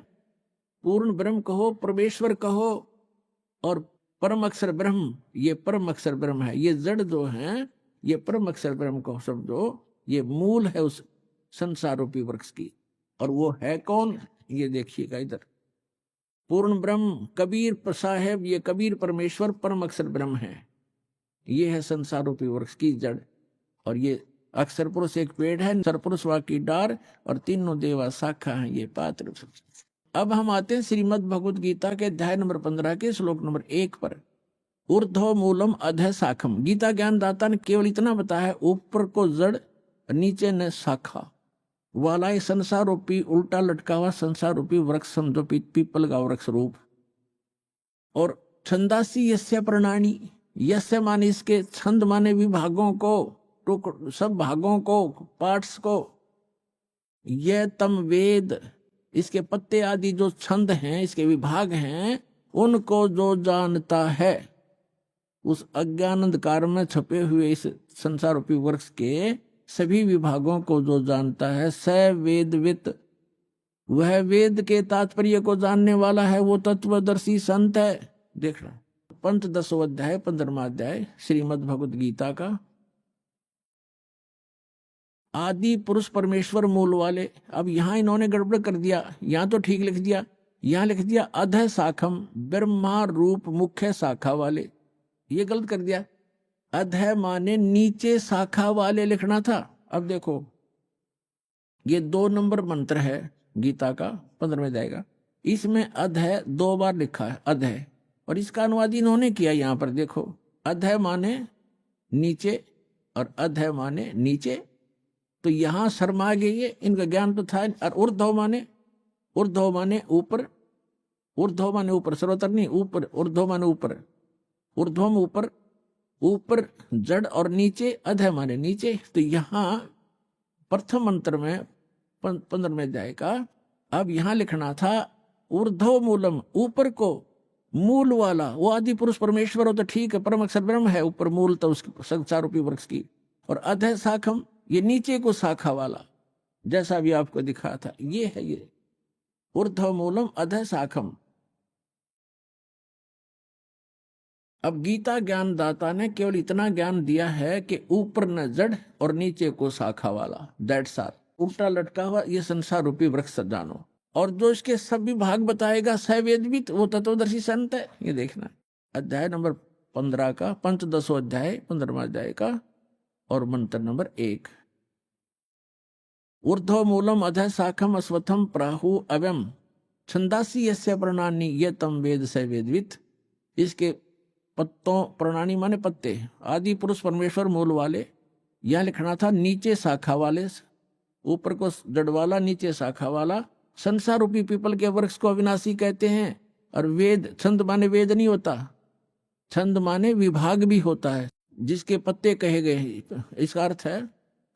पूर्ण ब्रह्म कहो, परमेश्वर कहो, और परम अक्षर ब्रह्म, ये परम अक्षर ब्रह्म है। ये जड़ जो है, ये परम अक्षर ब्रह्म को समझो, ये मूल है उस संसार रूपी वृक्ष की। और वो है कौन, ये देखिएगा इधर, पूर्ण ब्रह्म कबीर साहेब, ये कबीर परमेश्वर परम अक्षर ब्रह्म है। ये है संसार रूपी वृक्ष की जड़। और ये अक्षर पुरुष एक पेड़ है, सरपुरुष वा की डार, और तीनों देवा शाखा है, ये पात्र। अब हम आते हैं श्रीमद् भगवद गीता के अध्याय नंबर 15 के श्लोक नंबर 1 पर। ऊर्ध्व मूलम अधः शाखम। गीता ज्ञान दाता ने केवल इतना बताया है, ऊपर को जड़, नीचे न शाखा वाला ये संसार रूपी उल्टा लटका हुआ संसार रूपी वृक्ष समझो, पीपल का वृक्ष रूप। और छंदासी यस्य प्रणानी, यस्य माने इसके, छंद माने विभागों को, सब भागों को, पार्ट्स को। यह तम वेद, इसके पत्ते आदि जो छंद हैं, इसके विभाग हैं, उनको जो जानता है, उस अज्ञान अंधकार में छपे हुए इस संसार रूपी वृक्ष के सभी विभागों को जो जानता है, स वेदवित, वह वेद के तात्पर्य को जानने वाला है, वो तत्वदर्शी संत है। देखना पंचदशों अध्याय 15वां अध्याय श्रीमद् भगवद गीता का। आदि पुरुष परमेश्वर मूल वाले। अब यहां इन्होंने गड़बड़ कर दिया, यहां तो ठीक लिख दिया, यहां लिख दिया अधः शाखम, ब्रह्मा रूप मुख्य शाखा वाले, ये गलत कर दिया। अधः माने नीचे शाखा वाले लिखना था। अब देखो ये 2 नंबर मंत्र है गीता का, 15 में जाएगा, इसमें अधः 2 बार लिखा है अधः, और इसका अनुवाद इन्होंने किया। यहां पर देखो, अधः माने नीचे और अधः माने नीचे, तो यहां शर्मा गई, इनका ज्ञान तो था। और ऊर्ध्व माने ऊपर, ऊर्ध्व माने ऊपर, सर्वतर नहीं, ऊपर, ऊर्ध्व माने ऊपर, ऊर्ध्वम ऊपर, ऊपर जड़, और नीचे अधः माने नीचे। तो यहां प्रथम मंत्र में 15 में जाएगा। अब यहां लिखना था ऊर्ध्व मूलम, ऊपर को मूल वाला, वो आदि पुरुष परमेश्वर हो तो ठीक है, परम अक्षर ब्रह्म है, ऊपर मूल तो उसकी संसार रूपी वृक्ष की। और अधः शाखम, ये नीचे को शाखा वाला, जैसा भी आपको दिखा था, ये है ये ऊर्ध्व मूलम अधः शाखम। अब गीता ज्ञान दाता ने केवल इतना ज्ञान दिया है कि ऊपर न जड़ और नीचे को शाखा वाला, दैट्स ऑल। उल्टा लटका हुआ ये संसार रूपी वृक्ष जानो। और जो इसके सभी भाग बताएगा सवेदवित, वो तत्वदर्शी संत है। ये देखना अध्याय नंबर 15 का, पंचदशों अध्याय 15वां अध्याय का, और मंत्र नंबर 1। ऊर्ध्व मूलम अधः शाखम अश्वत्थम प्राहु अव्यम छंदासी यस्य प्रणानी ये तम वेद स वेदवित। इसके पत्तों, प्रणानी माने पत्ते, आदि पुरुष परमेश्वर मूल वाले, यह लिखना था नीचे शाखा वाले, ऊपर को जड़ वाला, नीचे शाखा वाला। संसार रूपी पीपल के वृक्ष को अविनाशी कहते हैं। और वेद, छंद माने वेद नहीं होता, छंद माने विभाग भी होता है, जिसके पत्ते कहे गए, इसका अर्थ है।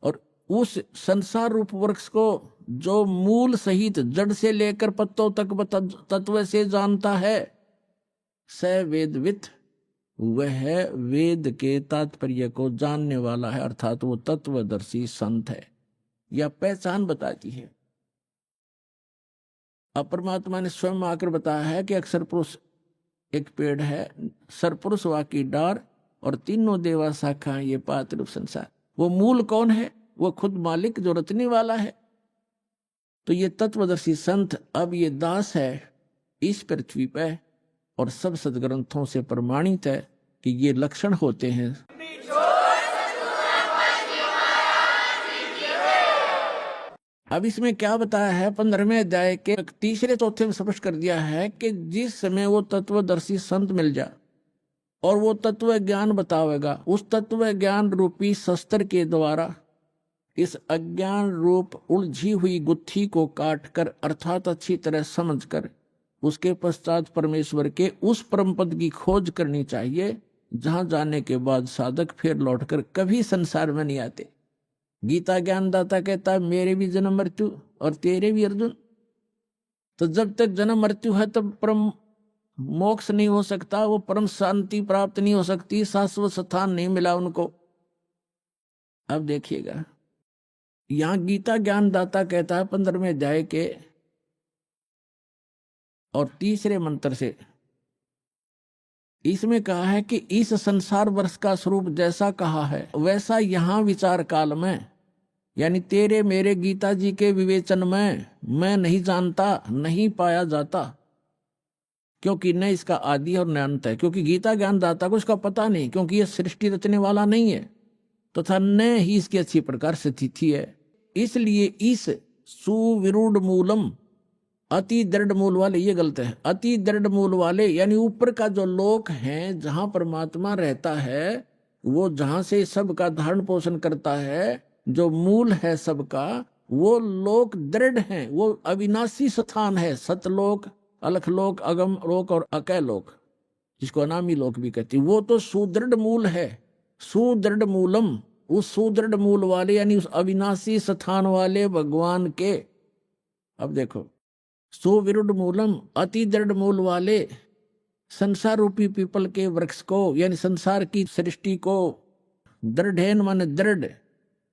और उस संसार रूप वृक्ष को जो मूल सहित जड़ से लेकर पत्तों तक तत्व से जानता है, स वेदवित, वह वेद के तात्पर्य को जानने वाला है, अर्थात वो तत्वदर्शी संत है। यह पहचान बताती है। अब परमात्मा ने स्वयं आकर बताया है कि अक्षर पुरुष एक पेड़ है, सरपुरुष वा की डार, और तीनों देवा शाखा, ये पात्र रूप संसार। वो मूल कौन है? वो खुद मालिक जो रचने वाला है। तो ये तत्वदर्शी संत अब ये दास है इस पृथ्वी पे, और सब सदग्रंथों से प्रमाणित है कि ये लक्षण होते हैं। अब इसमें क्या बताया है 15वें अध्याय के 3-4 में स्पष्ट कर दिया है कि जिस समय वो तत्वदर्शी संत मिल जाए और वो तत्व ज्ञान बतावेगा, उस तत्व ज्ञान रूपी शस्त्र के द्वारा इस अज्ञान रूप उलझी हुई गुत्थी को काटकर, अर्थात अच्छी तरह समझकर, उसके पश्चात परमेश्वर के उस परम पद की खोज करनी चाहिए, जहां जाने के बाद साधक फिर लौटकर कभी संसार में नहीं आते। गीता ज्ञानदाता कहता है मेरे भी जन्म मृत्यु और तेरे भी अर्जुन। तो जब तक जन्म मृत्यु है तब परम मोक्ष नहीं हो सकता, वो परम शांति प्राप्त नहीं हो सकती, शाश्वत स्थान नहीं मिला उनको। अब देखिएगा यहां गीता ज्ञानदाता कहता है 15वें अध्याय के और 3 मंत्र से इसमें कहा है कि इस संसार वर्ष का स्वरूप जैसा कहा है वैसा यहाँ विचार काल में, यानी तेरे मेरे गीता जी के विवेचन में मैं नहीं जानता, नहीं पाया जाता, क्योंकि न इसका आदि और न अंत है। क्योंकि गीता ज्ञान दाता को इसका पता नहीं, क्योंकि यह सृष्टि रचने वाला नहीं है, तथा न ही इसकी अच्छी प्रकार से तिथि है। इसलिए इस सुविरूढ़ मूलम, अति दृढ़ मूल वाले, ये गलत है, अति दृढ़ मूल वाले यानी ऊपर का जो लोक है जहां परमात्मा रहता है, वो जहां से सबका धारण पोषण करता है, जो मूल है सबका, वो लोक दृढ़ है, वो अविनाशी स्थान है। सतलोक, अलखलोक, अगम लोक और अकय लोक, जिसको अनामी लोक भी कहती, वो तो सुदृढ़ मूल है। सुदृढ़ मूलम, उस सुदृढ़ मूल वाले यानी उस अविनाशी स्थान वाले भगवान के, अब देखो, सुविरूढ़ मूलम, अति दृढ़ मूल वाले संसार रूपी पीपल के वृक्ष को, यानी संसार की सृष्टि को, दृढ़ेन मन दृढ़,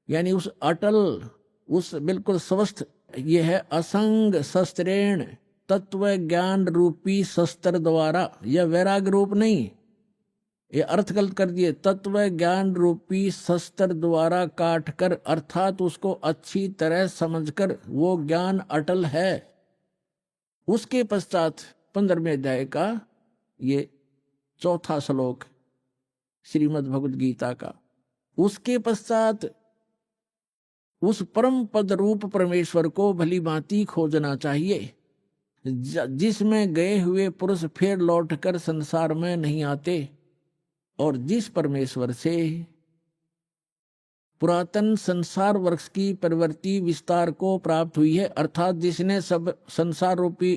यानी उस अटल, उस बिल्कुल स्वस्थ, ये है असंग शस्त्रेण, तत्व ज्ञान रूपी शस्त्र द्वारा, यह वैराग रूप नहीं, ये अर्थ गलत कर दिए, तत्व ज्ञान रूपी शस्त्र द्वारा काट कर, अर्थात उसको अच्छी तरह समझकर, वो ज्ञान अटल है। उसके पश्चात 15वें अध्याय का ये चौथा श्लोक श्रीमद् भगवद गीता का, उसके पश्चात उस परम पद रूप परमेश्वर को भली भांति खोजना चाहिए, जिसमें गए हुए पुरुष फिर लौटकर संसार में नहीं आते, और जिस परमेश्वर से पुरातन संसार वृक्ष की प्रवृत्ति विस्तार को प्राप्त हुई है, अर्थात जिसने सब संसार रूपी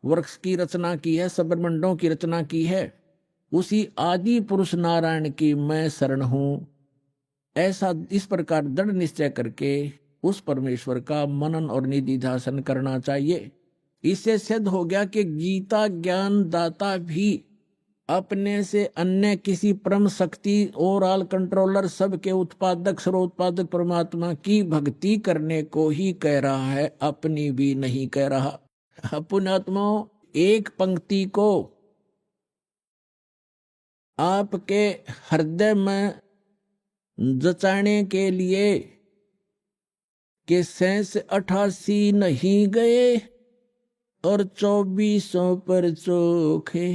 वृक्ष की रचना की है, सब ब्रह्मांडों की रचना की है, उसी आदि पुरुष नारायण की मैं शरण हूं। ऐसा इस प्रकार दृढ़ निश्चय करके उस परमेश्वर का मनन और निधिध्यासन करना चाहिए। इससे सिद्ध हो गया कि गीता ज्ञान दाता भी अपने से अन्य किसी परम शक्ति और ऑल कंट्रोलर, सबके उत्पादक सर्वोत्पादक परमात्मा की भक्ति करने को ही कह रहा है, अपनी भी नहीं कह रहा। पुण्यात्माओं, एक पंक्ति को आपके हृदय में जचाने के लिए कि 88 नहीं गए और 2400 पर चोखे,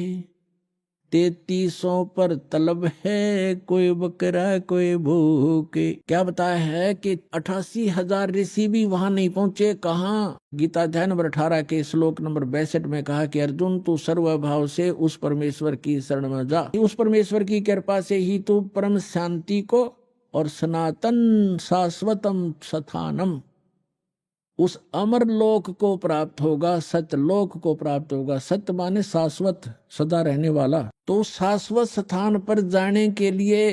3300 पर तलब है, कोई बकरा कोई भूखे। क्या बताया है कि 88,000 ऋषि भी वहां नहीं पहुंचे। कहाँ? गीता अध्याय नंबर 18 के श्लोक नंबर 62 में कहा कि अर्जुन तू सर्वभाव से उस परमेश्वर की शरण में जा, उस परमेश्वर की कृपा से ही तू परम शांति को और सनातन शाश्वतम स्थानम, उस अमर लोक को प्राप्त होगा, सत्यलोक को प्राप्त होगा। सत्य माने शाश्वत, सदा रहने वाला। तो शाश्वत स्थान पर जाने के लिए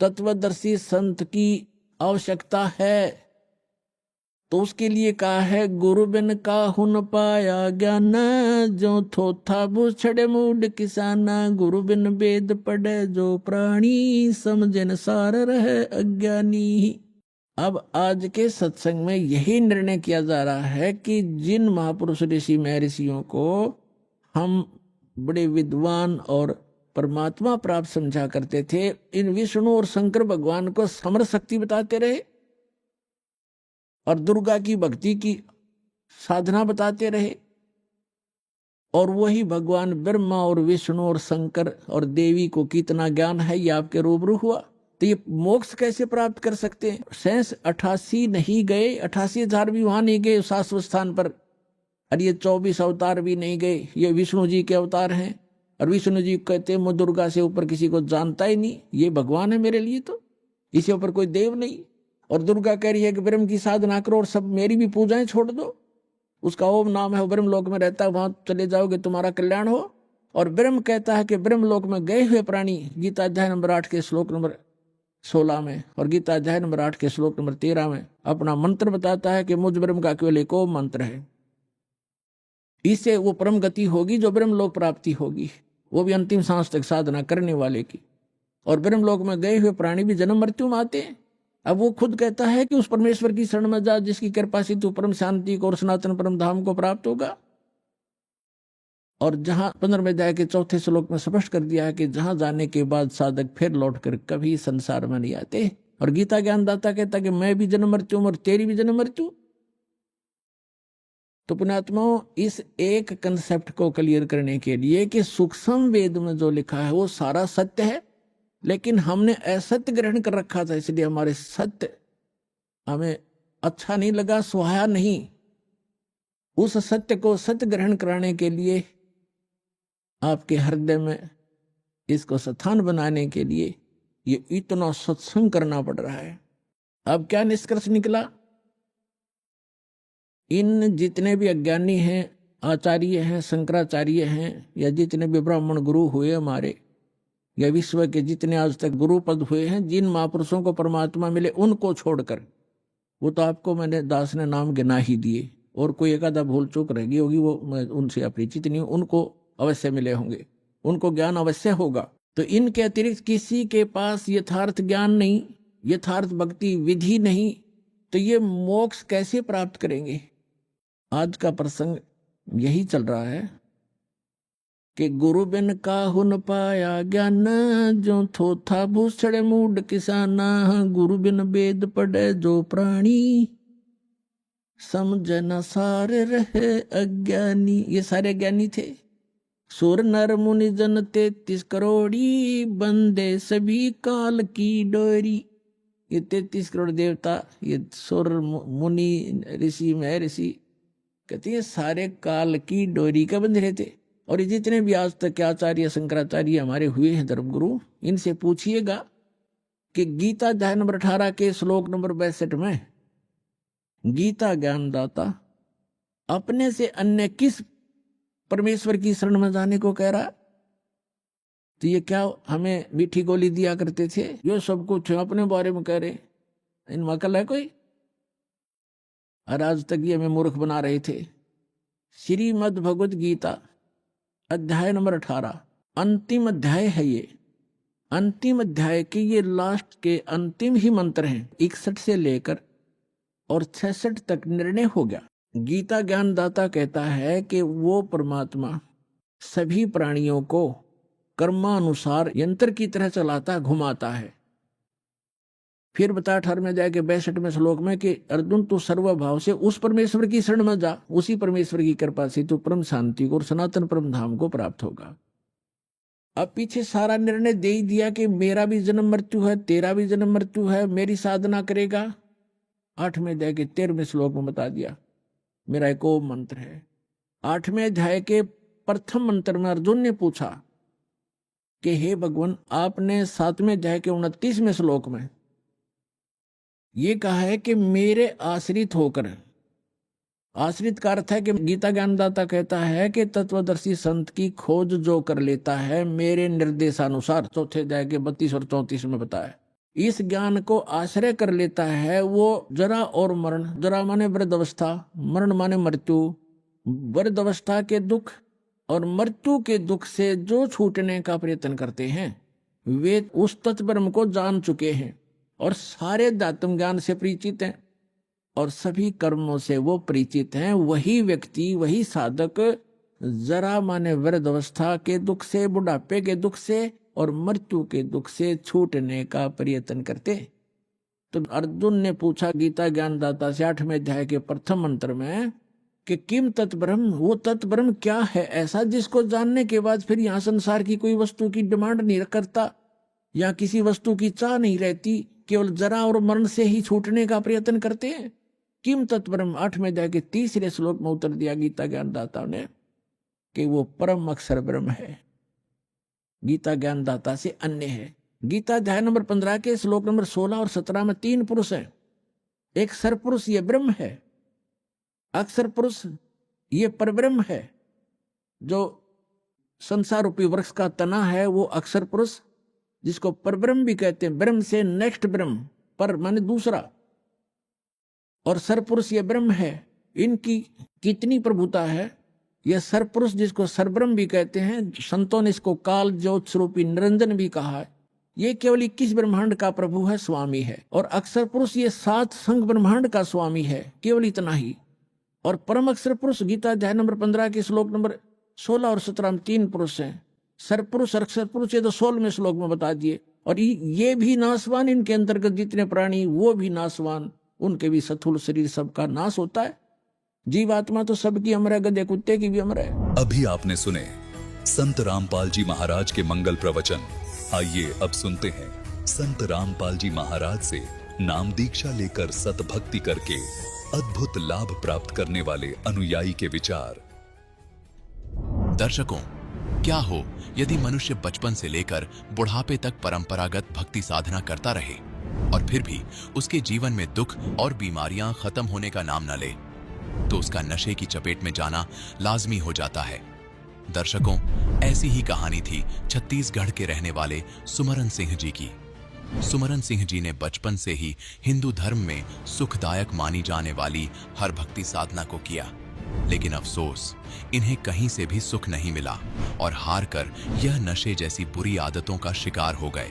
तत्वदर्शी संत की आवश्यकता है। तो उसके लिए कहा है, गुरु बिन काहू न पाया ज्ञान, जो थोथा बुछड़े मूड किसाना, गुरु बिन वेद पढ़े जो प्राणी, समझन सार रहे अज्ञानी। अब आज के सत्संग में यही निर्णय किया जा रहा है कि जिन महापुरुष ऋषि महर्षियों को हम बड़े विद्वान और परमात्मा प्राप्त समझा करते थे, इन विष्णु और शंकर भगवान को समर शक्ति बताते रहे और दुर्गा की भक्ति की साधना बताते रहे, और वही भगवान ब्रह्मा और विष्णु और शंकर और देवी को कितना ज्ञान है ये आपके रूबरू हुआ। तो ये मोक्ष कैसे प्राप्त कर सकते हैं? 88 नहीं गए, 88,000 भी वहां नहीं गए शाश्वत स्थान पर, और ये 24 अवतार भी नहीं गए, ये विष्णु जी के अवतार हैं। और विष्णु जी कहते हैं मैं दुर्गा से ऊपर किसी को जानता ही नहीं, ये भगवान है मेरे लिए, तो इससे ऊपर कोई देव नहीं। और दुर्गा कह रही है कि ब्रह्म की साधना करो और सब मेरी भी पूजाएं छोड़ दो, उसका ओम नाम है, वो ब्रह्म लोक में रहता है, वहां चले जाओगे तुम्हारा कल्याण हो। और ब्रह्म कहता है कि ब्रह्म लोक में गए हुए प्राणी, गीता अध्याय नंबर 8 के श्लोक नंबर 16 में और गीता अध्याय नंबर 8 के श्लोक नंबर 13 में अपना मंत्र बताता है कि मुझ ब्रह्म का केवल एक ओम मंत्र है। इससे वो परम गति होगी जो ब्रह्म लोक प्राप्ति होगी, वो भी अंतिम सांस तक साधना करने वाले की। और ब्रह्म लोक में गए हुए प्राणी भी जन्म मृत्यु में आते हैं। अब वो खुद कहता है कि उस परमेश्वर की शरण में जा, जिसकी कृपा से तू परम शांति को और सनातन परम धाम को प्राप्त होगा। और जहां 15वें अध्याय के 4थे श्लोक में स्पष्ट कर दिया है कि जहां जाने के बाद साधक फिर लौटकर कभी संसार में नहीं आते। और गीता ज्ञानदाता कहता कि मैं भी जन्म मृत्यु हूं और तेरी भी जन्म मृत्यु। तो पुण्यात्माओं, इस एक कंसेप्ट को क्लियर करने के लिए कि सूक्ष्म वेद में जो लिखा है वो सारा सत्य है, लेकिन हमने असत्य ग्रहण कर रखा था, इसलिए हमारे सत्य हमें अच्छा नहीं लगा, सुहाया नहीं। उस सत्य को सत्य ग्रहण कराने के लिए आपके हृदय में इसको स्थान बनाने के लिए ये इतना सत्संग करना पड़ रहा है। अब क्या निष्कर्ष निकला? इन जितने भी अज्ञानी हैं, आचार्य हैं, शंकराचार्य हैं, या जितने भी ब्राह्मण गुरु हुए हमारे, या विश्व के जितने आज तक गुरु पद हुए हैं, जिन महापुरुषों को परमात्मा मिले उनको छोड़कर, वो तो आपको मैंने दास ने नाम गिना ही दिए, और कोई एक आधा भूल चूक रहेगी होगी, वो मैं उनसे अपरिचित नहीं हूं, उनको अवश्य मिले होंगे, उनको ज्ञान अवश्य होगा। तो इनके अतिरिक्त किसी के पास यथार्थ ज्ञान नहीं, यथार्थ भक्ति विधि नहीं, तो ये मोक्ष कैसे प्राप्त करेंगे? आज का प्रसंग यही चल रहा है कि गुरु बिन काहु न पाया ज्ञान, जो थोथा भूषण मूड किसाना, गुरु बिन वेद पढ़े जो प्राणी, समझ न सारे रहे अज्ञानी। ये सारे ज्ञानी थे। सुर नर मुनि जन 33 करोड़ी, बंदे सभी काल की डोरी। ये 33 करोड़ देवता, ये सुर मुनि ऋषि महर्षि, कहते हैं सारे काल की डोरी का बंध रहे थे। और ये जितने भी आज तक के आचार्य शंकराचार्य हमारे हुए हैं धर्मगुरु, इनसे पूछिएगा कि गीता अध्याय नंबर 18 के श्लोक नंबर 62 में गीता ज्ञानदाता अपने से अन्य किस परमेश्वर की शरण में जाने को कह रहा? तो ये क्या हमें मीठी गोली दिया करते थे? यो सब कुछ अपने बारे में कह रहे, इनमें अकल है कोई? और आज तक ये हमें मूर्ख बना रहे थे। श्रीमद् भगवद गीता अध्याय नंबर 18 अंतिम अध्याय है। ये अंतिम अध्याय के ये लास्ट के अंतिम ही मंत्र हैं। 61 से लेकर और 66 तक निर्णय हो गया। गीता ज्ञानदाता कहता है कि वो परमात्मा सभी प्राणियों को कर्मानुसार यंत्र की तरह चलाता घुमाता है। फिर बता 18वें अध्याय के 62वें श्लोक में कि अर्जुन तू सर्वभाव से उस परमेश्वर की शरण में जा, उसी परमेश्वर की कृपा से तू परम शांति को और सनातन परम धाम को प्राप्त होगा। अब पीछे सारा निर्णय दे ही दिया कि मेरा भी जन्म मृत्यु है, तेरा भी जन्म मृत्यु है, मेरी साधना करेगा। 8वें अध्याय के 13वें श्लोक में बता दिया मेरा एक ओम मंत्र है। 8वें अध्याय के प्रथम मंत्र में अर्जुन ने पूछा कि हे भगवान, आपने 7वें अध्याय के 29वें श्लोक में ये कहा है कि मेरे आश्रित होकर, आश्रित का अर्थ है कि गीता ज्ञानदाता कहता है कि तत्वदर्शी संत की खोज जो कर लेता है मेरे निर्देशानुसार, चौथे अध्याय के 32 और 34 में बताया, इस ज्ञान को आश्रय कर लेता है, वो जरा और मरण, जरा माने वृद्धावस्था, मरण माने मृत्यु, वृद्धावस्था के दुख और मृत्यु के दुख से जो छूटने का प्रयत्न करते हैं वे उस तत्ब्रह्म को जान चुके हैं और सारे अध्यात्म ज्ञान से परिचित हैं और सभी कर्मों से वो परिचित हैं। वही व्यक्ति, वही साधक जरा माने वृद्धावस्था के दुख से, बुढ़ापे के दुख से और मृत्यु के दुख से छूटने का प्रयत्न करते। तो अर्जुन ने पूछा गीता ज्ञानदाता से 8वें अध्याय के प्रथम मंत्र में कि किम तत्ब्रह्म, वो तत्ब्रह्म क्या है ऐसा जिसको जानने के बाद फिर यहाँ संसार की कोई वस्तु की डिमांड नहीं करता या किसी वस्तु की चाह नहीं रहती, केवल जरा और मरण से ही छूटने का प्रयत्न करते हैं। किम तत्ब्रह्म 8वें अध्याय के 3रे श्लोक में उत्तर दिया गीता ज्ञानदाता ने कि वो परम अक्षर ब्रह्म है, गीता ज्ञानदाता से अन्य है। गीता अध्याय नंबर 15 के श्लोक नंबर 16 और 17 में 3 पुरुष हैं। एक सरपुरुष ये ब्रह्म है, अक्षर पुरुष ये परब्रह्म है, जो संसार रूपी वृक्ष का तना है वो अक्षर पुरुष, जिसको परब्रह्म भी कहते हैं। ब्रह्म से नेक्स्ट ब्रह्म, पर माने दूसरा, और सरपुरुष ये ब्रह्म है। इनकी कितनी प्रभुता है। यह सरपुरुष जिसको सरब्रह्म भी कहते हैं, संतों ने इसको काल ज्योत स्वरूपी निरंजन भी कहा है। ये केवल 21 ब्रह्मांड का प्रभु है, स्वामी है। और अक्षर पुरुष ये 7 संघ ब्रह्मांड का स्वामी है, केवल इतना ही। और परम अक्षर पुरुष गीता अध्याय नंबर 15 के श्लोक नंबर 16 और 17 में 3 पुरुष हैं। सरपुरुष अक्षर पुरुष, ये तो 16वें श्लोक में बता दिए। और ये भी नाशवान, इनके अंतर्गत जितने प्राणी वो भी नाशवान, उनके भी स्थूल शरीर सबका नाश होता है। जीवात्मा तो सबकी अमर है, गधे कुत्ते की भी अमर है। अभी आपने सुने संत रामपाल जी महाराज के मंगल प्रवचन। आइए अब सुनते हैं संत रामपाल जी महाराज से नाम दीक्षा लेकर सतभक्ति करके अद्भुत लाभ प्राप्त करने वाले अनुयायी के विचार। दर्शकों, क्या हो यदि मनुष्य बचपन से लेकर बुढ़ापे तक परंपरागत भक्ति साधना करता रहे और फिर भी उसके जीवन में दुख और बीमारियां खत्म होने का नाम न ले, तो उसका नशे की चपेट में जाना लाजमी हो जाता है। दर्शकों, ऐसी ही कहानी थी छत्तीसगढ़ के रहने वाले सुमरन सिंह जी की। सुमरन सिंह जी ने बचपन से ही हिंदू धर्म में सुखदायक मानी जाने वाली हर भक्ति साधना को किया, लेकिन अफसोस इन्हें कहीं से भी सुख नहीं मिला और हार कर यह नशे जैसी बुरी आदतों का शिकार हो गए।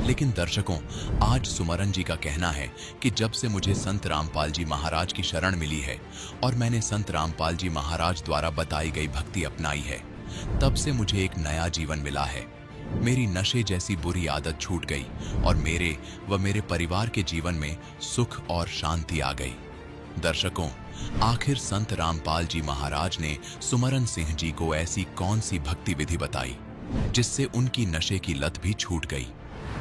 लेकिन दर्शकों, आज सुमरन जी का कहना है कि जब से मुझे संत रामपाल जी महाराज की शरण मिली है और मैंने संत रामपाल जी महाराज द्वारा बताई गई भक्ति अपनाई है, तब से मुझे एक नया जीवन मिला है। मेरी नशे जैसी बुरी आदत छूट गई और मेरे व मेरे परिवार के जीवन में सुख और शांति आ गई। दर्शकों, आखिर संत रामपाल जी महाराज ने सुमरन सिंह जी को ऐसी कौन सी भक्ति विधि बताई जिससे उनकी नशे की लत भी छूट गई?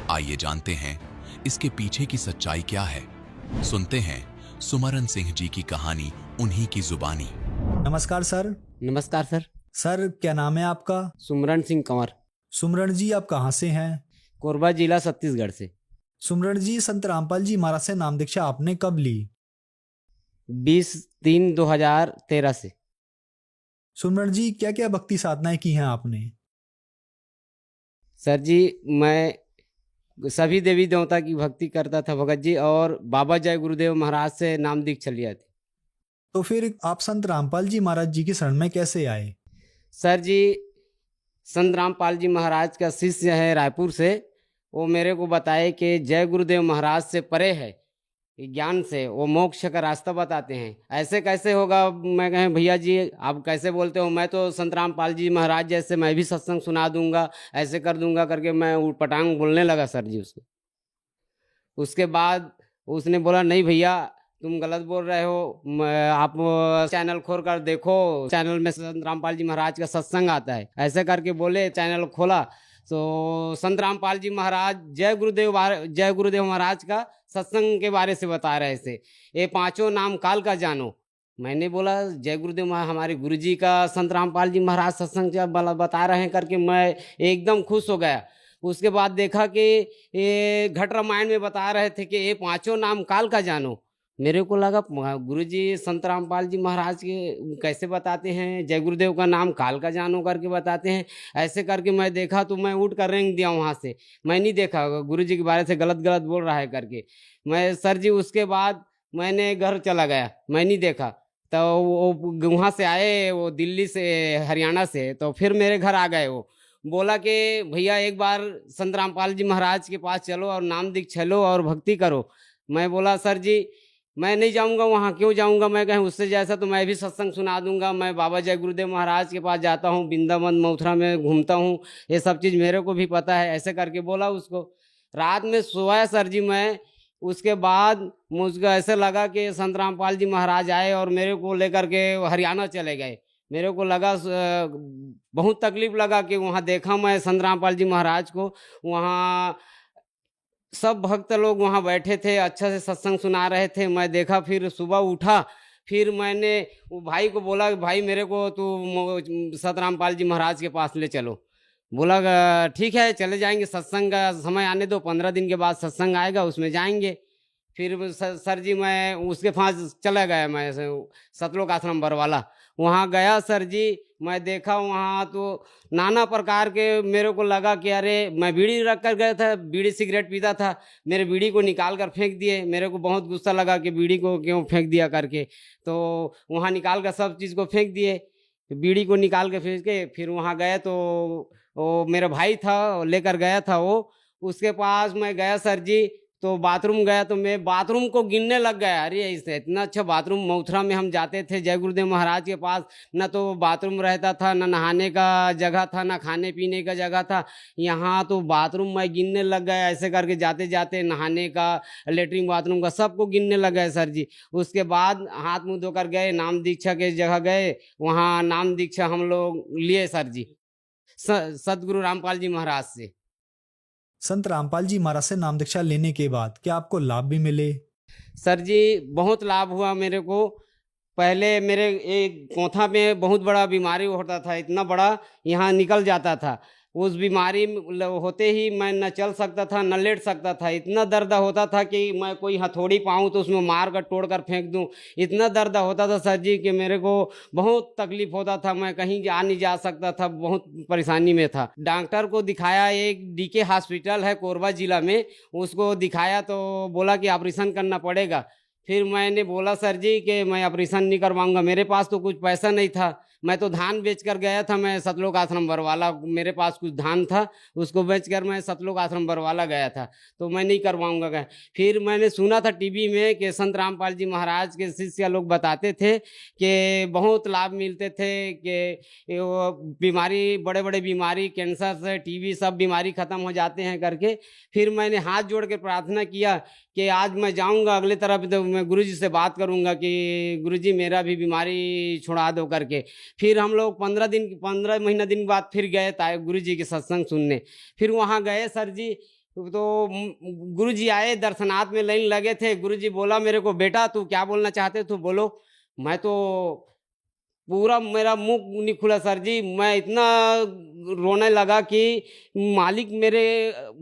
आइए जानते हैं इसके पीछे की सच्चाई क्या है। सुनते हैं सुमरन सिंह जी की कहानी उन्हीं की जुबानी। नमस्कार सर। नमस्कार सर। सर, क्या नाम है आपका? सुमरन सिंह कंवर। सुमरन जी, आप कहाँ से हैं? कोरबा जिला छत्तीसगढ़ से। सुमरन जी, संत रामपाल जी महाराज से नाम दीक्षा आपने कब ली? 20/3/2013 से। सुमरन जी, क्या क्या भक्ति साधनाएं की हैं आपने? सर जी, मैं सभी देवी देवता की भक्ति करता था भगत जी, और बाबा जय गुरुदेव महाराज से नाम दीक्षा लिया थी। तो फिर आप संत रामपाल जी महाराज जी की शरण में कैसे आए? सर जी, संत रामपाल जी महाराज का शिष्य है रायपुर से, वो मेरे को बताए कि जय गुरुदेव महाराज से परे है ज्ञान से, वो मोक्ष का रास्ता बताते हैं। ऐसे कैसे होगा? मैं कहे भैया जी आप कैसे बोलते हो, मैं तो संत रामपाल जी महाराज जैसे मैं भी सत्संग सुना दूंगा, ऐसे कर दूंगा करके मैं उटपटांग बोलने लगा सर जी उसको। उसके बाद उसने बोला नहीं भैया तुम गलत बोल रहे हो, आप चैनल खोल कर देखो, चैनल में संत रामपाल जी महाराज का सत्संग आता है। ऐसे करके बोले, चैनल खोला तो संत रामपाल जी महाराज जय गुरुदेव महाराज का सत्संग के बारे से बता रहे थे। ये पांचों नाम काल का जानो। मैंने बोला जय गुरुदेव महाराज हमारे गुरुजी का संत रामपाल जी महाराज सत्संग बता रहे हैं करके मैं एकदम खुश हो गया। उसके बाद देखा कि ये घट रामायण में बता रहे थे कि ये पांचों नाम काल का जानो। मेरे को लगा गुरुजी संत रामपाल जी महाराज के कैसे बताते हैं, जय गुरुदेव का नाम काल का जानो करके बताते हैं। ऐसे करके मैं देखा तो मैं उठ कर रेंग दिया वहाँ से। मैं नहीं देखा गुरुजी के बारे से गलत बोल रहा है करके। मैं सर जी उसके बाद मैंने घर चला गया, मैं नहीं देखा। तो वो वहाँ से आए, वो दिल्ली से हरियाणा से, तो फिर मेरे घर आ गए। वो बोला कि भैया एक बार संत रामपाल जी महाराज के पास चलो और नाम दीक्षा लो और भक्ति करो। मैं बोला सर जी मैं नहीं जाऊंगा वहाँ, क्यों जाऊंगा? मैं कहीं उससे जैसा तो मैं भी सत्संग सुना दूंगा। मैं बाबा जय गुरुदेव महाराज के पास जाता हूँ, वृंदावन मथुरा में घूमता हूँ, ये सब चीज़ मेरे को भी पता है। ऐसे करके बोला उसको। रात में सोया सर जी मैं। उसके बाद मुझको ऐसे लगा कि संत रामपाल जी महाराज आए और मेरे को लेकर के हरियाणा चले गए। मेरे को लगा बहुत तकलीफ लगा कि वहाँ देखा मैं संत रामपाल जी महाराज को, वहाँ सब भक्त लोग वहाँ बैठे थे, अच्छा से सत्संग सुना रहे थे। मैं देखा, फिर सुबह उठा, फिर मैंने वो भाई को बोला भाई मेरे को तो संत रामपाल जी महाराज के पास ले चलो। बोला ठीक है चले जाएंगे, सत्संग का समय आने दो, 15 दिन के बाद सत्संग आएगा उसमें जाएंगे। फिर सर जी मैं उसके पास चला गया, मैं सतलोक आश्रम बरवाला वहाँ गया सर जी। मैं देखा वहाँ तो नाना प्रकार के, मेरे को लगा कि अरे मैं बीड़ी रख कर गया था, बीड़ी सिगरेट पीता था, मेरे बीड़ी को निकाल कर फेंक दिए। मेरे को बहुत गुस्सा लगा कि बीड़ी को क्यों फेंक दिया करके। तो वहाँ निकाल कर सब चीज़ को फेंक दिए, बीड़ी को निकाल के फेंक के फिर वहाँ गए तो वो मेरा भाई था लेकर गया था वो, उसके पास मैं गया सर जी। तो बाथरूम गया तो मैं बाथरूम को गिनने लग गया। अरे ऐसे इतना अच्छा बाथरूम, मथुरा में हम जाते थे जय गुरुदेव महाराज के पास, ना तो बाथरूम रहता था, ना नहाने का जगह था, ना खाने पीने का जगह था। यहाँ तो बाथरूम मैं गिनने लग गया, ऐसे करके जाते जाते नहाने का, लेटरिन बाथरूम का सबको गिनने लग गए सर जी। उसके बाद हाथ मुंह धोकर गए, नाम दीक्षा के जगह गए, वहाँ नाम दीक्षा हम लोग लिए सर जी सतगुरु रामपाल जी महाराज से। संत रामपाल जी महाराज से नाम दीक्षा लेने के बाद क्या आपको लाभ भी मिले? सर जी बहुत लाभ हुआ मेरे को। पहले मेरे एक कोंथा में बहुत बड़ा बीमारी होता था, इतना बड़ा यहाँ निकल जाता था। उस बीमारी होते ही मैं न चल सकता था, न लेट सकता था। इतना दर्द होता था कि मैं कोई हथौड़ी पाऊँ तो उसमें मार कर तोड़ कर फेंक दूँ, इतना दर्द होता था सर जी कि मेरे को बहुत तकलीफ होता था। मैं कहीं आ नहीं जा सकता था, बहुत परेशानी में था। डॉक्टर को दिखाया, एक डीके हॉस्पिटल है कोरबा जिला में, उसको दिखाया तो बोला कि ऑपरेशन करना पड़ेगा। फिर मैंने बोला सर जी कि मैं ऑपरेशन नहीं करवाऊंगा, मेरे पास तो कुछ पैसा नहीं था। मैं तो धान बेच कर गया था, मैं सतलोक आश्रम बरवाला, मेरे पास कुछ धान था, उसको बेच कर मैं सतलोक आश्रम बरवाला गया था, तो मैं नहीं करवाऊंगा गया। फिर मैंने सुना था टीवी में कि संत रामपाल जी महाराज के शिष्य लोग बताते थे कि बहुत लाभ मिलते थे, कि वो बीमारी, बड़े बड़े बीमारी, कैंसर से टीबी सब बीमारी ख़त्म हो जाते हैं करके। फिर मैंने हाथ जोड़ के प्रार्थना किया कि आज मैं जाऊंगा अगले तरफ, तो मैं गुरुजी से बात करूंगा कि गुरुजी मेरा भी बीमारी छुड़ा दो करके। फिर हम लोग 15 महीना दिन बाद फिर गए गुरुजी के सत्संग सुनने। फिर वहाँ गए सर जी, तो गुरुजी आए, दर्शनार्थ में लाइन लगे थे। गुरुजी बोला मेरे को, बेटा तू क्या बोलना चाहते तू बोलो। मैं तो पूरा मेरा मुंह नहीं खुला सर जी, मैं इतना रोने लगा कि मालिक मेरे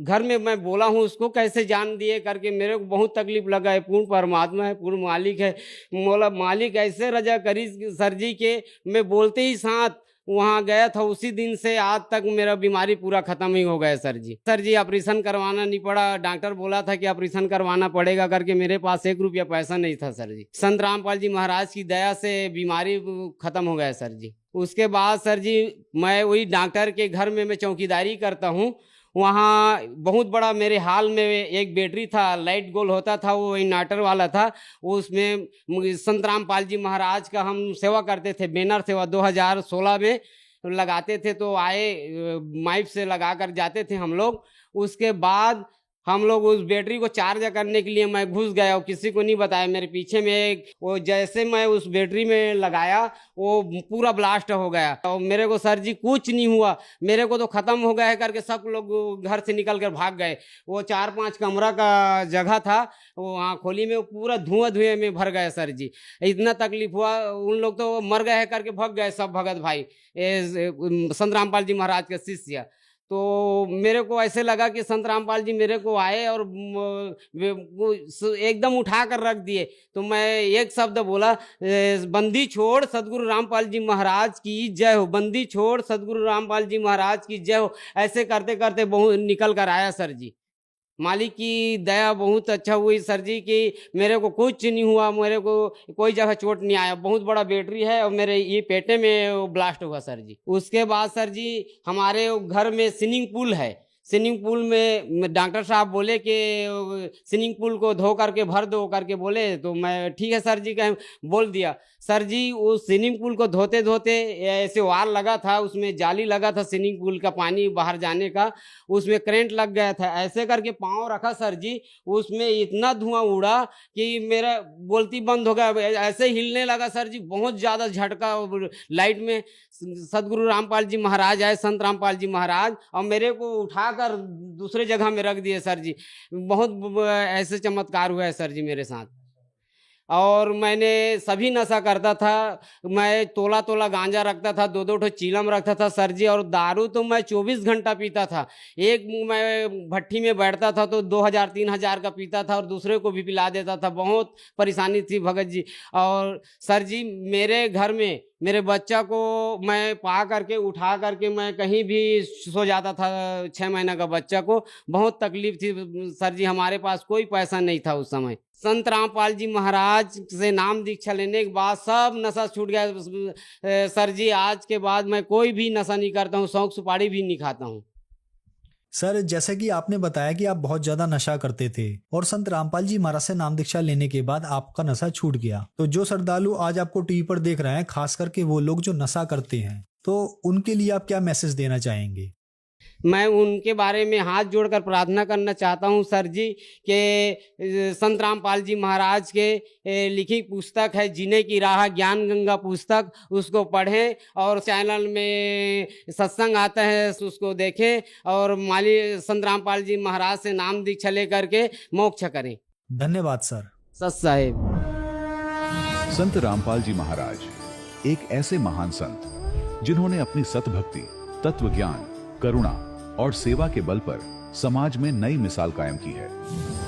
घर में मैं बोला हूँ उसको कैसे जान दिए करके, मेरे को बहुत तकलीफ लगा है। पूर्ण परमात्मा है, पूर्ण मालिक है। बोला मालिक ऐसे रजा करी सर जी के मैं बोलते ही साथ वहाँ गया था। उसी दिन से आज तक मेरा बीमारी पूरा खत्म ही हो गया सर जी। सर जी ऑपरेशन करवाना नहीं पड़ा, डॉक्टर बोला था कि ऑपरेशन करवाना पड़ेगा करके, मेरे पास 1 रुपया पैसा नहीं था सर जी। संत रामपाल जी महाराज की दया से बीमारी खत्म हो गया सर जी। उसके बाद सर जी मैं वही डॉक्टर के घर में मैं चौकीदारी करता हूँ। वहाँ बहुत बड़ा मेरे हाल में एक बैटरी था, लाइट गोल होता था, वो इन्वर्टर वाला था। उसमें संत रामपाल जी महाराज का हम सेवा करते थे, बैनर सेवा 2016 में लगाते थे। तो आए माइक से लगा कर जाते थे हम लोग। उसके बाद हम लोग उस बैटरी को चार्ज करने के लिए मैं घुस गया और किसी को नहीं बताया। मेरे पीछे में एक वो, जैसे मैं उस बैटरी में लगाया वो पूरा ब्लास्ट हो गया और मेरे को सर जी कुछ नहीं हुआ। मेरे को तो ख़त्म हो गया है करके सब लोग घर से निकल कर भाग गए। वो 4-5 कमरा का जगह था, वो वहाँ खोली में पूरा धुएं में भर गया सर जी। इतना तकलीफ हुआ, उन लोग तो मर गए हैं करके भाग गए सब भगत भाई, संत रामपाल जी महाराज के शिष्य। तो मेरे को ऐसे लगा कि संत रामपाल जी मेरे को आए और एकदम उठा कर रख दिए। तो मैं एक शब्द बोला, बंदी छोड़ सदगुरु रामपाल जी महाराज की जय हो, बंदी छोड़ सदगुरु रामपाल जी महाराज की जय हो। ऐसे करते करते बहुत निकल कर आया सर जी। मालिक की दया बहुत अच्छा हुई सर जी कि मेरे को कुछ नहीं हुआ, मेरे को कोई जगह चोट नहीं आया। बहुत बड़ा बैटरी है और मेरे ये पेटे में ब्लास्ट हुआ सर जी। उसके बाद सर जी हमारे घर में स्विमिंग पूल है। स्विमिंग पूल में डॉक्टर साहब बोले कि स्विमिंग पूल को धो करके भर दो करके बोले, तो मैं ठीक है सर जी कहें बोल दिया। सर जी उस स्विमिंग पूल को धोते धोते ऐसे वार लगा था, उसमें जाली लगा था स्विमिंग पूल का पानी बाहर जाने का, उसमें करंट लग गया था। ऐसे करके पाँव रखा सर जी, उसमें इतना धुआं उड़ा कि मेरा बोलती बंद हो गया, ऐसे हिलने लगा सर जी। बहुत ज़्यादा झटका लाइट में। सदगुरु रामपाल जी महाराज आए, संत रामपाल जी महाराज, और मेरे को उठाकर दूसरे जगह में रख दिए सर जी। बहुत ऐसे चमत्कार हुआ है सर जी मेरे साथ। और मैंने सभी नशा करता था, मैं तोला तोला गांजा रखता था, 2-2 चीलम रखता था सर जी। और दारू तो मैं 24 घंटा पीता था। एक मैं भट्टी में बैठता था तो 2000-3000 का पीता था और दूसरे को भी पिला देता था। बहुत परेशानी थी भगत जी। और सर जी मेरे घर में मेरे बच्चा को मैं पा करके उठा करके मैं कहीं भी सो जाता था, 6 महीना का बच्चा को। बहुत तकलीफ थी सर जी, हमारे पास कोई पैसा नहीं था उस समय। संत रामपाल जी महाराज से नाम दीक्षा लेने के बाद सब नशा छूट गया सर जी। आज के बाद मैं कोई भी नशा नहीं करता हूँ, शौक सुपारी भी नहीं खाता हूँ। सर, जैसे कि आपने बताया कि आप बहुत ज्यादा नशा करते थे और संत रामपाल जी महाराज से नाम दीक्षा लेने के बाद आपका नशा छूट गया। तो जो श्रद्धालु आज आपको टीवी पर देख रहे हैं, खास करके वो लोग जो नशा करते हैं, तो उनके लिए आप क्या मैसेज देना चाहेंगे? मैं उनके बारे में हाथ जोड़कर प्रार्थना करना चाहता हूं सर जी कि संत रामपाल जी महाराज के लिखी पुस्तक है जीने की राह, ज्ञान गंगा पुस्तक, उसको पढ़ें और चैनल में सत्संग आता है उसको देखें और माली संत रामपाल जी महाराज से नाम दीक्षा लेकर के मोक्ष करें। धन्यवाद सर। सत साहेब। संत रामपाल जी महाराज एक ऐसे महान संत जिन्होंने अपनी सतभक्ति, तत्व ज्ञान, करुणा और सेवा के बल पर समाज में नई मिसाल कायम की है।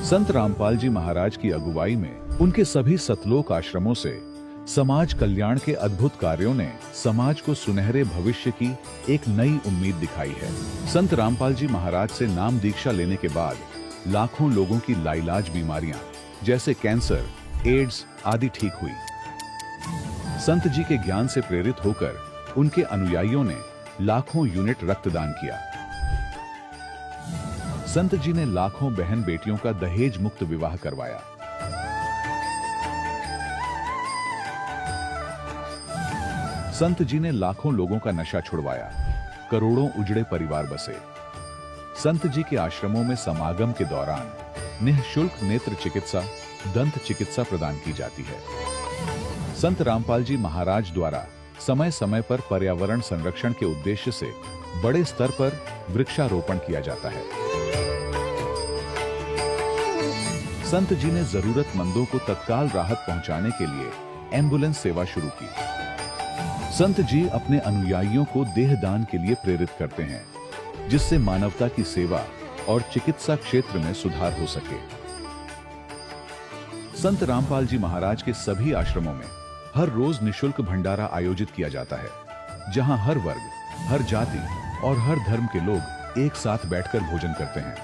संत रामपाल जी महाराज की अगुवाई में उनके सभी सतलोक आश्रमों से समाज कल्याण के अद्भुत कार्यों ने समाज को सुनहरे भविष्य की एक नई उम्मीद दिखाई है। संत रामपाल जी महाराज से नाम दीक्षा लेने के बाद लाखों लोगों की लाइलाज बीमारियां जैसे कैंसर, एड्स आदि ठीक हुई। संत जी के ज्ञान से प्रेरित होकर उनके अनुयायियों ने लाखों यूनिट रक्तदान किया। संत जी ने लाखों बहन बेटियों का दहेज मुक्त विवाह करवाया। संत जी ने लाखों लोगों का नशा छुड़वाया, करोड़ों उजड़े परिवार बसे। संत जी के आश्रमों में समागम के दौरान निःशुल्क नेत्र चिकित्सा, दंत चिकित्सा प्रदान की जाती है। संत रामपाल जी महाराज द्वारा समय समय पर पर्यावरण संरक्षण के उद्देश्य से बड़े स्तर पर वृक्षारोपण किया जाता है। संत जी ने जरूरतमंदों को तत्काल राहत पहुंचाने के लिए एम्बुलेंस सेवा शुरू की। संत जी अपने अनुयायियों को देह दान के लिए प्रेरित करते हैं, जिससे मानवता की सेवा और चिकित्सा क्षेत्र में सुधार हो सके। संत रामपाल जी महाराज के सभी आश्रमों में हर रोज निशुल्क भंडारा आयोजित किया जाता है, जहां हर वर्ग, हर जाति और हर धर्म के लोग एक साथ बैठकर भोजन करते हैं।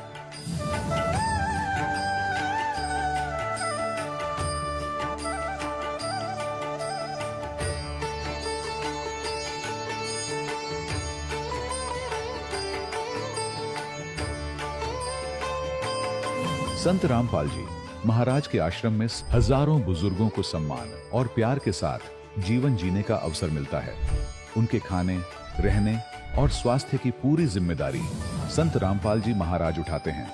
संत रामपाल जी महाराज के आश्रम में हजारों बुजुर्गों को सम्मान और प्यार के साथ जीवन जीने का अवसर मिलता है। उनके खाने, रहने और स्वास्थ्य की पूरी जिम्मेदारी संत रामपाल जी महाराज उठाते हैं।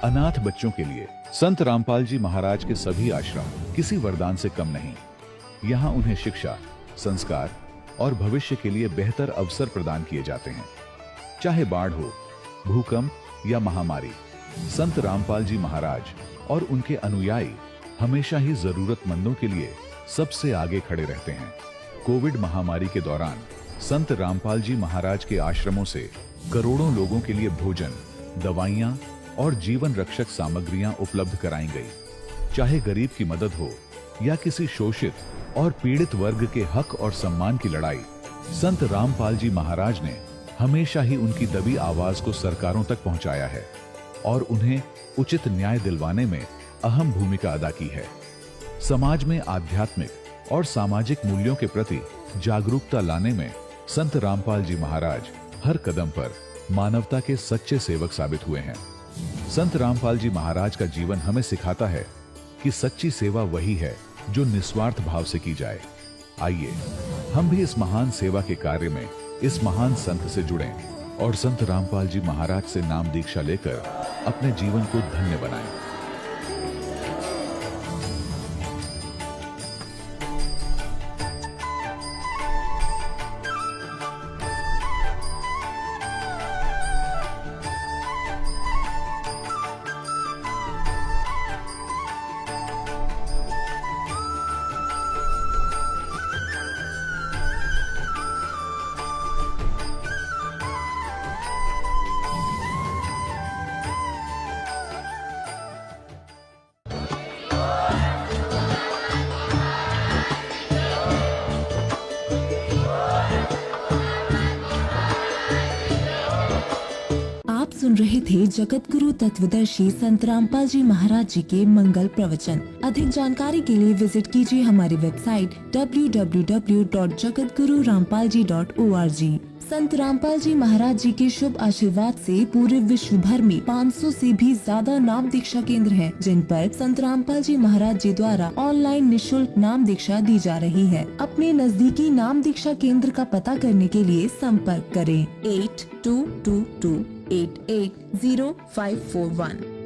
अनाथ बच्चों के लिए संत रामपाल जी महाराज के सभी आश्रम किसी वरदान से कम नहीं। यहाँ उन्हें शिक्षा, संस्कार और भविष्य के लिए बेहतर अवसर प्रदान किए जाते हैं। चाहे बाढ़ हो, भूकंप या महामारी, संत रामपाल जी महाराज और उनके अनुयायी हमेशा ही जरूरतमंदों के लिए सबसे आगे खड़े रहते हैं। कोविड महामारी के दौरान संत रामपाल जी महाराज के आश्रमों से करोड़ों लोगों के लिए भोजन, दवाइयां और जीवन रक्षक सामग्रियां उपलब्ध कराई गई। चाहे गरीब की मदद हो या किसी शोषित और पीड़ित वर्ग के हक और सम्मान की लड़ाई, संत रामपाल जी महाराज ने हमेशा ही उनकी दबी आवाज को सरकारों तक पहुंचाया है और उन्हें उचित न्याय दिलवाने में अहम भूमिका अदा की है। समाज में आध्यात्मिक और सामाजिक मूल्यों के प्रति जागरूकता लाने में संत रामपाल जी महाराज हर कदम पर मानवता के सच्चे सेवक साबित हुए हैं। संत रामपाल जी महाराज का जीवन हमें सिखाता है कि सच्ची सेवा वही है जो निस्वार्थ भाव से की जाए। आइए हम भी इस महान सेवा के कार्य में इस महान संत से जुड़ें और संत रामपाल जी महाराज से नाम दीक्षा लेकर अपने जीवन को धन्य बनाएं। सुन रहे थे जगत गुरु तत्वदर्शी संत रामपाल जी महाराज जी के मंगल प्रवचन। अधिक जानकारी के लिए विजिट कीजिए हमारी वेबसाइट www.jagatgururampalji.org। संत रामपाल जी महाराज जी के शुभ आशीर्वाद से पूरे विश्व भर में 500 से भी ज्यादा नाम दीक्षा केंद्र हैं, जिन पर संत रामपाल जी महाराज जी द्वारा ऑनलाइन निशुल्क नाम दीक्षा दी जा रही है। अपने नजदीकी नाम दीक्षा केंद्र का पता करने के लिए संपर्क करें 8222880541।